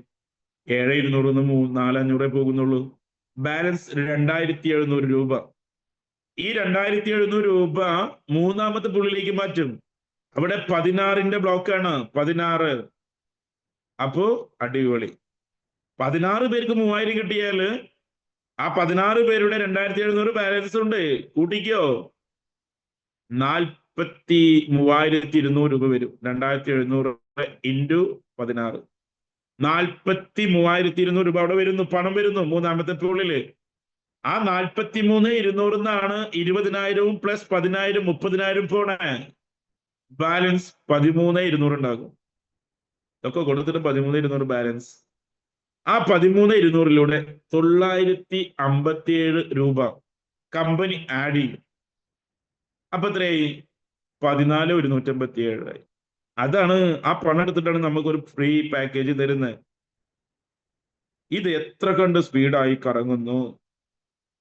7200 4500 പോകുന്നുള്ളൂ. ബാലൻസ് 2700 രൂപ. ഈ 2700 രൂപ മൂന്നാമത്തെ പുള്ളിയിലേക്ക് മാറ്റും. അവിടെ 16ന്റെ ബ്ലോക്കാണ്. 16. അപ്പോ അടിപൊളി. 16 പേർക്ക് 3000 കിട്ടിയാല് ആ 16 പേരുടെ 2700 ബാലൻസ് ഉണ്ട്. കൂട്ടിക്കോ. 43,200 രൂപ വരും. 2700 ഇൻറ്റു 16. 43,200 രൂപ അവിടെ വരുന്നു, പണം വരുന്നു മൂന്നാമത്തെ പൂളില്. ആ 43,200 20,000 പ്ലസ് 10,000 30,000 പോണേ. ബാലൻസ് 13,200 ഉണ്ടാകും. ഇതൊക്കെ കൊടുത്തിട്ട് 13,200 ബാലൻസ്. ആ 13,200-ലൂടെ 957 രൂപ കമ്പനി ആഡ് ചെയ്യും. അപ്പൊ എത്രയായി? 14,157 ആയി. അതാണ് ആ പണം എടുത്തിട്ടാണ് നമുക്കൊരു ഫ്രീ പാക്കേജ് തരുന്നത്. ഇത് എത്ര കണ്ട് സ്പീഡായി കറങ്ങുന്നു,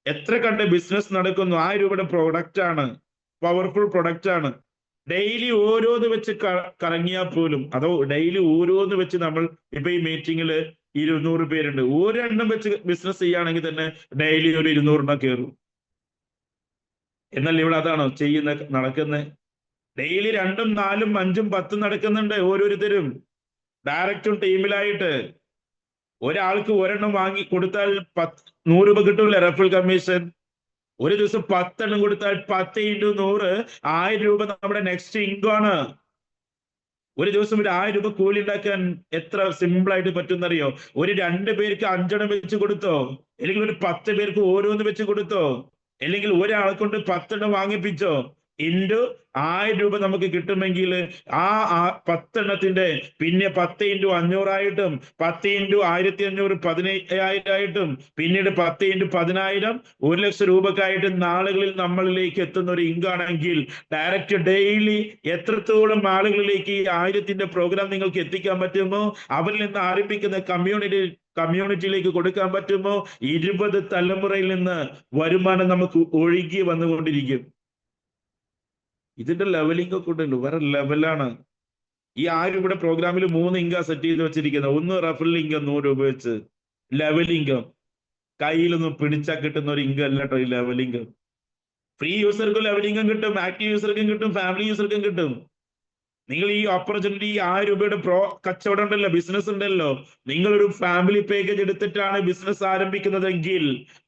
എത്ര കണ്ട് ബിസിനസ് നടക്കുന്നു. 1000 രൂപയുടെ പ്രൊഡക്റ്റ് ആണ്, പവർഫുൾ പ്രൊഡക്റ്റ് ആണ്. ഡെയിലി ഓരോന്ന് വെച്ച് കറങ്ങിയാൽ പോലും, അതോ ഡെയിലി ഓരോന്ന് വെച്ച് നമ്മൾ ഇപ്പൊ ഈ മീറ്റിങ്ങില് 200 പേരുണ്ട്, ഒരെണ്ണം വെച്ച് ബിസിനസ് ചെയ്യുകയാണെങ്കിൽ തന്നെ ഡെയിലി ഒരു 200 കയറും. എന്നാൽ ഇവിടെ അതാണോ നടക്കുന്നത്? ഡെയിലി 2ഉം 4ഉം 5ഉം 10ഉം നടക്കുന്നുണ്ട് ഓരോരുത്തരും ഡയറക്റ്റും ടീമിലായിട്ട്. ഒരാൾക്ക് ഒരെണ്ണം വാങ്ങി കൊടുത്താൽ 100 രൂപ കിട്ടൂല റെഫറൽ കമ്മീഷൻ. ഒരു ദിവസം 10 എണ്ണം കൊടുത്താൽ 10 × 100 1000 രൂപ നമ്മുടെ നെക്സ്റ്റ് ഇൻകം ആണ്. ഒരു ദിവസം ഒരു 1000 രൂപ കൂലി ഉണ്ടാക്കാൻ എത്ര സിമ്പിൾ ആയിട്ട് പറ്റുന്നറിയോ? ഒരു 2 പേർക്ക് 5 എണ്ണം വെച്ച് കൊടുത്തോ, അല്ലെങ്കിൽ ഒരു 10 പേർക്ക് ഓരോന്ന് വെച്ച് കൊടുത്തോ, അല്ലെങ്കിൽ ഒരാളെ കൊണ്ട് 10 എണ്ണം വാങ്ങിപ്പിച്ചോ, ഇൻറ്റു 1000 രൂപ നമുക്ക് കിട്ടുമെങ്കിൽ ആ 10 എണ്ണത്തിന്റെ പിന്നെ 10 × 500 ആയിട്ടും 10 × 1500 15,000 ആയിട്ടും പിന്നീട് 10 × 10,000 1,00,000 രൂപക്കായിട്ട് നാളുകളിൽ നമ്മളിലേക്ക് എത്തുന്ന ഒരു ഇൻകം ആണെങ്കിൽ ഡയറക്റ്റ് ഡെയിലി എത്രത്തോളം ആളുകളിലേക്ക് ഈ 1000ന്റെ പ്രോഗ്രാം നിങ്ങൾക്ക് എത്തിക്കാൻ പറ്റുമോ, അവരിൽ നിന്ന് ആരംഭിക്കുന്ന കമ്മ്യൂണിറ്റിയിലേക്ക് കൊടുക്കാൻ പറ്റുമോ, 20 തലമുറയിൽ നിന്ന് വരുമാനം നമുക്ക് ഒഴുകി വന്നുകൊണ്ടിരിക്കും. ഇതിന്റെ ലെവലിംഗ് ഒക്കെ ഉണ്ടല്ലോ, വേറെ ലെവലാണ്. ഈ 1000 രൂപയുടെ പ്രോഗ്രാമിൽ 3 ഇൻകം സെറ്റ് ചെയ്ത് വെച്ചിരിക്കുന്നത്. ഒന്ന് റഫറൽ ഇൻകം 100 രൂപ വെച്ച്, ലെവൽ ഇൻകം കയ്യിലൊന്നും പിടിച്ചാൽ കിട്ടുന്ന ഒരു ഇൻകം അല്ല കേട്ടോ ഈ ലെവൽ ഇൻകം. ഫ്രീ യൂസർക്കും ലെവൽ ഇൻകം കിട്ടും, ആക്റ്റീവ് യൂസർക്കും കിട്ടും, ഫാമിലി യൂസർക്കും കിട്ടും. നിങ്ങൾ ഈ ഓപ്പർച്യൂണിറ്റി 1000 രൂപയുടെ കച്ചവടം ഉണ്ടല്ലോ, ബിസിനസ് ഉണ്ടല്ലോ, നിങ്ങളൊരു ഫാമിലി പാക്കേജ് എടുത്തിട്ടാണ് ബിസിനസ് ആരംഭിക്കുന്നതെങ്കിൽ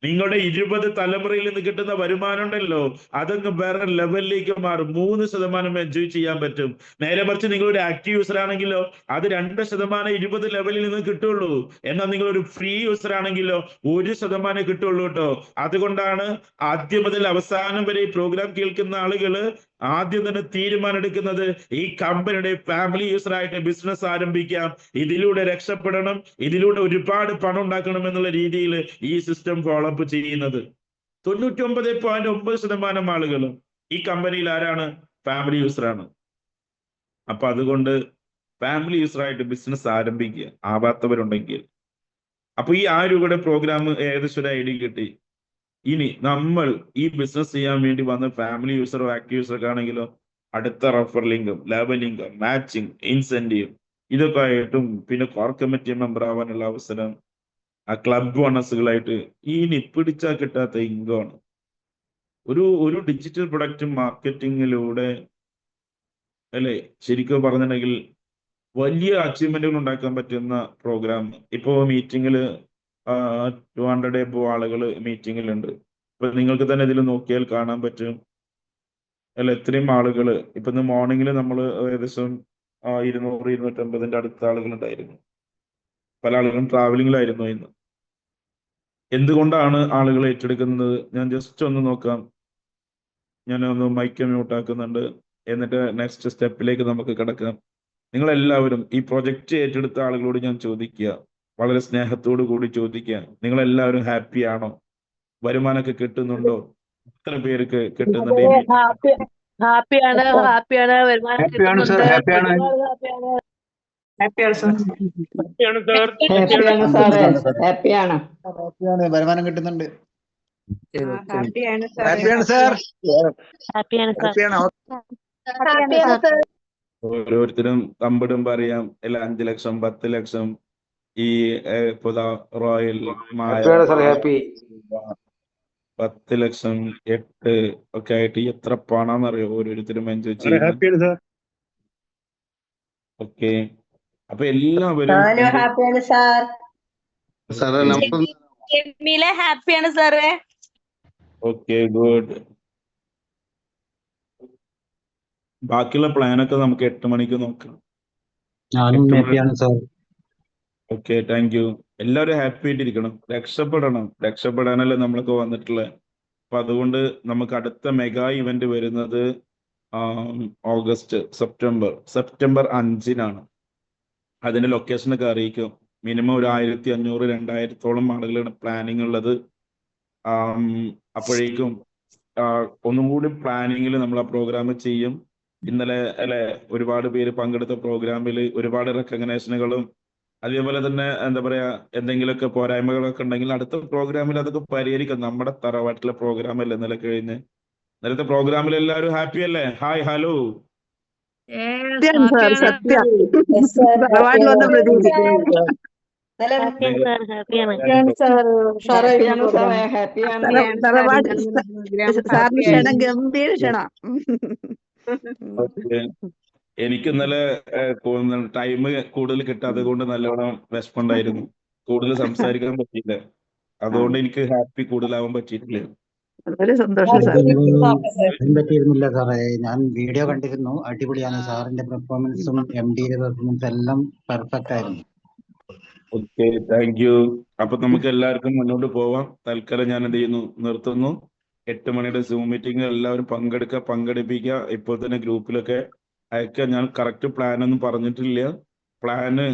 നിങ്ങളുടെ 20 തലമുറയിൽ നിന്ന് കിട്ടുന്ന വരുമാനം ഉണ്ടല്ലോ, അതങ്ങ് വേറെ ലെവലിലേക്ക് മാറും. 3% എൻജോയ് ചെയ്യാൻ പറ്റും. നേരെ മറിച്ച് നിങ്ങളൊരു ആക്റ്റീവ് യൂസർ ആണെങ്കിലോ അത് 2% 20 ലെവലിൽ നിന്ന് കിട്ടുള്ളൂ. എന്നാൽ നിങ്ങളൊരു ഫ്രീ യൂസർ ആണെങ്കിലോ 1% കിട്ടുള്ളൂ കേട്ടോ. അതുകൊണ്ടാണ് ആദ്യം മുതൽ അവസാനം വരെ ഈ പ്രോഗ്രാം കേൾക്കുന്ന ആളുകള് ആദ്യം തന്നെ തീരുമാനം എടുക്കുന്നത് ഈ കമ്പനിയുടെ ഫാമിലി യൂസറായിട്ട് ബിസിനസ് ആരംഭിക്കാം, ഇതിലൂടെ രക്ഷപ്പെടണം, ഇതിലൂടെ ഒരുപാട് പണം ഉണ്ടാക്കണം എന്നുള്ള രീതിയിൽ ഈ സിസ്റ്റം ഫോളോ അപ്പ് ചെയ്യുന്നത്. 99.9% ആളുകളും ഈ കമ്പനിയിൽ ആരാണ്? ഫാമിലി യൂസറാണ്. അപ്പൊ അതുകൊണ്ട് ഫാമിലി യൂസറായിട്ട് ബിസിനസ് ആരംഭിക്കുക ആവാത്തവരുണ്ടെങ്കിൽ. അപ്പൊ ഈ 1000 രൂപയുടെ പ്രോഗ്രാം ഏകദേശം ഒരു ഐഡിയ കിട്ടി. ഇനി നമ്മൾ ഈ ബിസിനസ് ചെയ്യാൻ വേണ്ടി വന്ന ഫാമിലി യൂസറോ ആക്റ്റീവ് യൂസറോ ആണെങ്കിലോ അടുത്ത റഫർ ലിങ്കും ലെവൽ ഇൻകം മാച്ചിങ് ഇൻസെന്റീവ് ഇതൊക്കെ ആയിട്ടും പിന്നെ കോർ കമ്മിറ്റി മെമ്പർ ആവാനുള്ള അവസരം, ആ ക്ലബ് ബോണസുകളായിട്ട് ഇനി പിടിച്ചാൽ കിട്ടാത്ത ഇൻകം ആണ്. ഒരു ഡിജിറ്റൽ പ്രൊഡക്റ്റ് മാർക്കറ്റിങ്ങിലൂടെ അല്ലെ ശരിക്കും പറഞ്ഞിട്ടുണ്ടെങ്കിൽ വലിയ അച്ചീവ്മെന്റുകൾ ഉണ്ടാക്കാൻ പറ്റുന്ന പ്രോഗ്രാം. ഇപ്പോ മീറ്റിങ്ങിൽ 200 എബോ ആളുകൾ മീറ്റിങ്ങിലുണ്ട്. ഇപ്പൊ നിങ്ങൾക്ക് തന്നെ ഇതിൽ നോക്കിയാൽ കാണാൻ പറ്റും അല്ല എത്രയും ആളുകൾ. ഇപ്പൊ ഇന്ന് മോർണിംഗിൽ നമ്മൾ ഏകദേശം 200 250 അടുത്ത ആളുകൾ ഉണ്ടായിരുന്നു. പല ആളുകളും ട്രാവലിംഗിലായിരുന്നു ഇന്ന്. എന്തുകൊണ്ടാണ് ആളുകൾ ഏറ്റെടുക്കുന്നത്? ഞാൻ ജസ്റ്റ് ഒന്ന് നോക്കാം. ഞാനൊന്ന് മൈക്ക് മ്യൂട്ട് ആക്കുന്നുണ്ട്. എന്നിട്ട് നെക്സ്റ്റ് സ്റ്റെപ്പിലേക്ക് നമുക്ക് കിടക്കാം. നിങ്ങളെല്ലാവരും ഈ പ്രൊജക്റ്റ് ഏറ്റെടുത്ത ആളുകളോട് ഞാൻ ചോദിക്കുക, വളരെ സ്നേഹത്തോടു കൂടി ചോദിക്കുക, നിങ്ങളെല്ലാവരും ഹാപ്പി ആണോ? വരുമാനമൊക്കെ കിട്ടുന്നുണ്ടോ? എത്ര പേർക്ക് കിട്ടുന്നുണ്ട് ഈ മീറ്റിംഗ്? ഹാപ്പിയാണ് വരുമാനം ഹാപ്പിയാണ് സർ, കിട്ടുന്നുണ്ട്. ഹാപ്പിയാണ്. ഹാപ്പിയാണ് സർ. ഹാപ്പിയാണ് സാർ. ഹാപ്പിയാണ് സാറേ, ഹാപ്പിയാണ്. വരുമാനം കിട്ടുന്നുണ്ട്. ഹാപ്പിയാണ് ഹാപ്പിയാണ് സർ. ഹാപ്പിയാണ് ഹാപ്പിയാണ്. ഓരോരുത്തരും തമ്പിടും പറയാം, അല്ല 5 ലക്ഷം 10 ലക്ഷം ഈ റോയൽ ഹാപ്പിയാണ് സർ, ഹാപ്പി. 10 ലക്ഷം 8 ഒക്കെ ആയിട്ട് എത്ര പണമെന്നറിയോ ഓരോരുത്തരും എൻജോയ് ചെയ്യുന്നത്. ഹാപ്പിയാണ് സാർ. ഓക്കെ, അപ്പൊ എല്ലാവരും ഹാപ്പിയാണ് സാർ. ഹാപ്പിയാണ് സാറേ. Okay, good. ബാക്കിയുള്ള പ്ലാനൊക്കെ നമുക്ക് 8 മണിക്ക് നോക്കാം. ഞാനും ഹാപ്പിയാണ് സർ. Okay, thank you. എല്ലാവരും ഹാപ്പി ആയിട്ടിരിക്കണം, രക്ഷപ്പെടാനല്ലേ നമ്മളൊക്കെ വന്നിട്ടുള്ളത്. അപ്പൊ അതുകൊണ്ട് നമുക്ക് അടുത്ത മെഗാ ഇവന്റ് വരുന്നത് സെപ്റ്റംബർ 5-നാണ്. അതിന്റെ ലൊക്കേഷനൊക്കെ അറിയിക്കും. മിനിമം ഒരു 1500-2000 ആളുകളുടെ പ്ലാനിങ് ഉള്ളത്. അപ്പോഴേക്കും ഒന്നും കൂടി പ്ലാനിങ്ങിൽ നമ്മൾ ആ പ്രോഗ്രാം ചെയ്യും. ഇന്നലെ ഒരുപാട് പേര് പങ്കെടുത്ത പ്രോഗ്രാമിൽ ഒരുപാട് റെക്കഗ്നേഷനുകളും അതേപോലെ തന്നെ എന്താ പറയാ എന്തെങ്കിലുമൊക്കെ പോരായ്മകളൊക്കെ ഉണ്ടെങ്കിൽ അടുത്ത പ്രോഗ്രാമിൽ അതൊക്കെ പരിഹരിക്കാം. നമ്മുടെ തറവാട്ടിലെ പ്രോഗ്രാം അല്ലേ ഇന്നലെ കഴിഞ്ഞ്. ഇന്നലത്തെ പ്രോഗ്രാമിൽ എല്ലാവരും ഹാപ്പി അല്ലേ? Hi, hello. ഗംഭീര ക്ഷണം. എനിക്ക് ഇന്നലെ ടൈം കൂടുതൽ കിട്ടാത്തത് കൊണ്ട് നല്ലോണം വിഷമമുണ്ടായിരുന്നു. കൂടുതൽ സംസാരിക്കാൻ പറ്റിയില്ല. അതുകൊണ്ട് എനിക്ക് ഹാപ്പി കൂടുതലാവാൻ പറ്റിയിട്ടില്ല. പറ്റിയിരുന്നില്ല സാറേ. ഞാൻ വീഡിയോ കണ്ടിരുന്നു, അടിപൊളിയാണ്. സാറിന്റെ പെർഫോമൻസും MD-യുടെ പെർഫോമൻസും എല്ലാം പെർഫെക്റ്റ് ആയിരുന്നു. Okay, thank you. അപ്പൊ നമുക്ക് എല്ലാവർക്കും മുന്നോട്ട് പോവാം. തൽക്കാലം ഞാൻ എന്ത് ചെയ്യുന്നു, നിർത്തുന്നു. 8 മണിയുടെ സൂം മീറ്റിംഗ് എല്ലാവരും പങ്കെടുപ്പിക്കുക. ഇപ്പോൾ തന്നെ ഗ്രൂപ്പിലൊക്കെ അയക്കുക. ഞാൻ കറക്റ്റ് പ്ലാൻ ഒന്നും പറഞ്ഞിട്ടില്ല. പ്ലാന്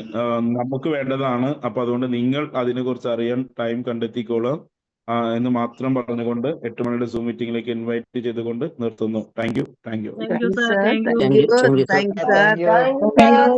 നമുക്ക് വേണ്ടതാണ്. അപ്പൊ അതുകൊണ്ട് നിങ്ങൾ അതിനെ കുറിച്ച് അറിയാൻ ടൈം കണ്ടെത്തിക്കോളാം എന്ന് മാത്രം പറഞ്ഞുകൊണ്ട് 8 മണിയുടെ സൂം മീറ്റിംഗിലേക്ക് ഇൻവൈറ്റ് ചെയ്തുകൊണ്ട് നിർത്തുന്നു. Thank you. Thank you.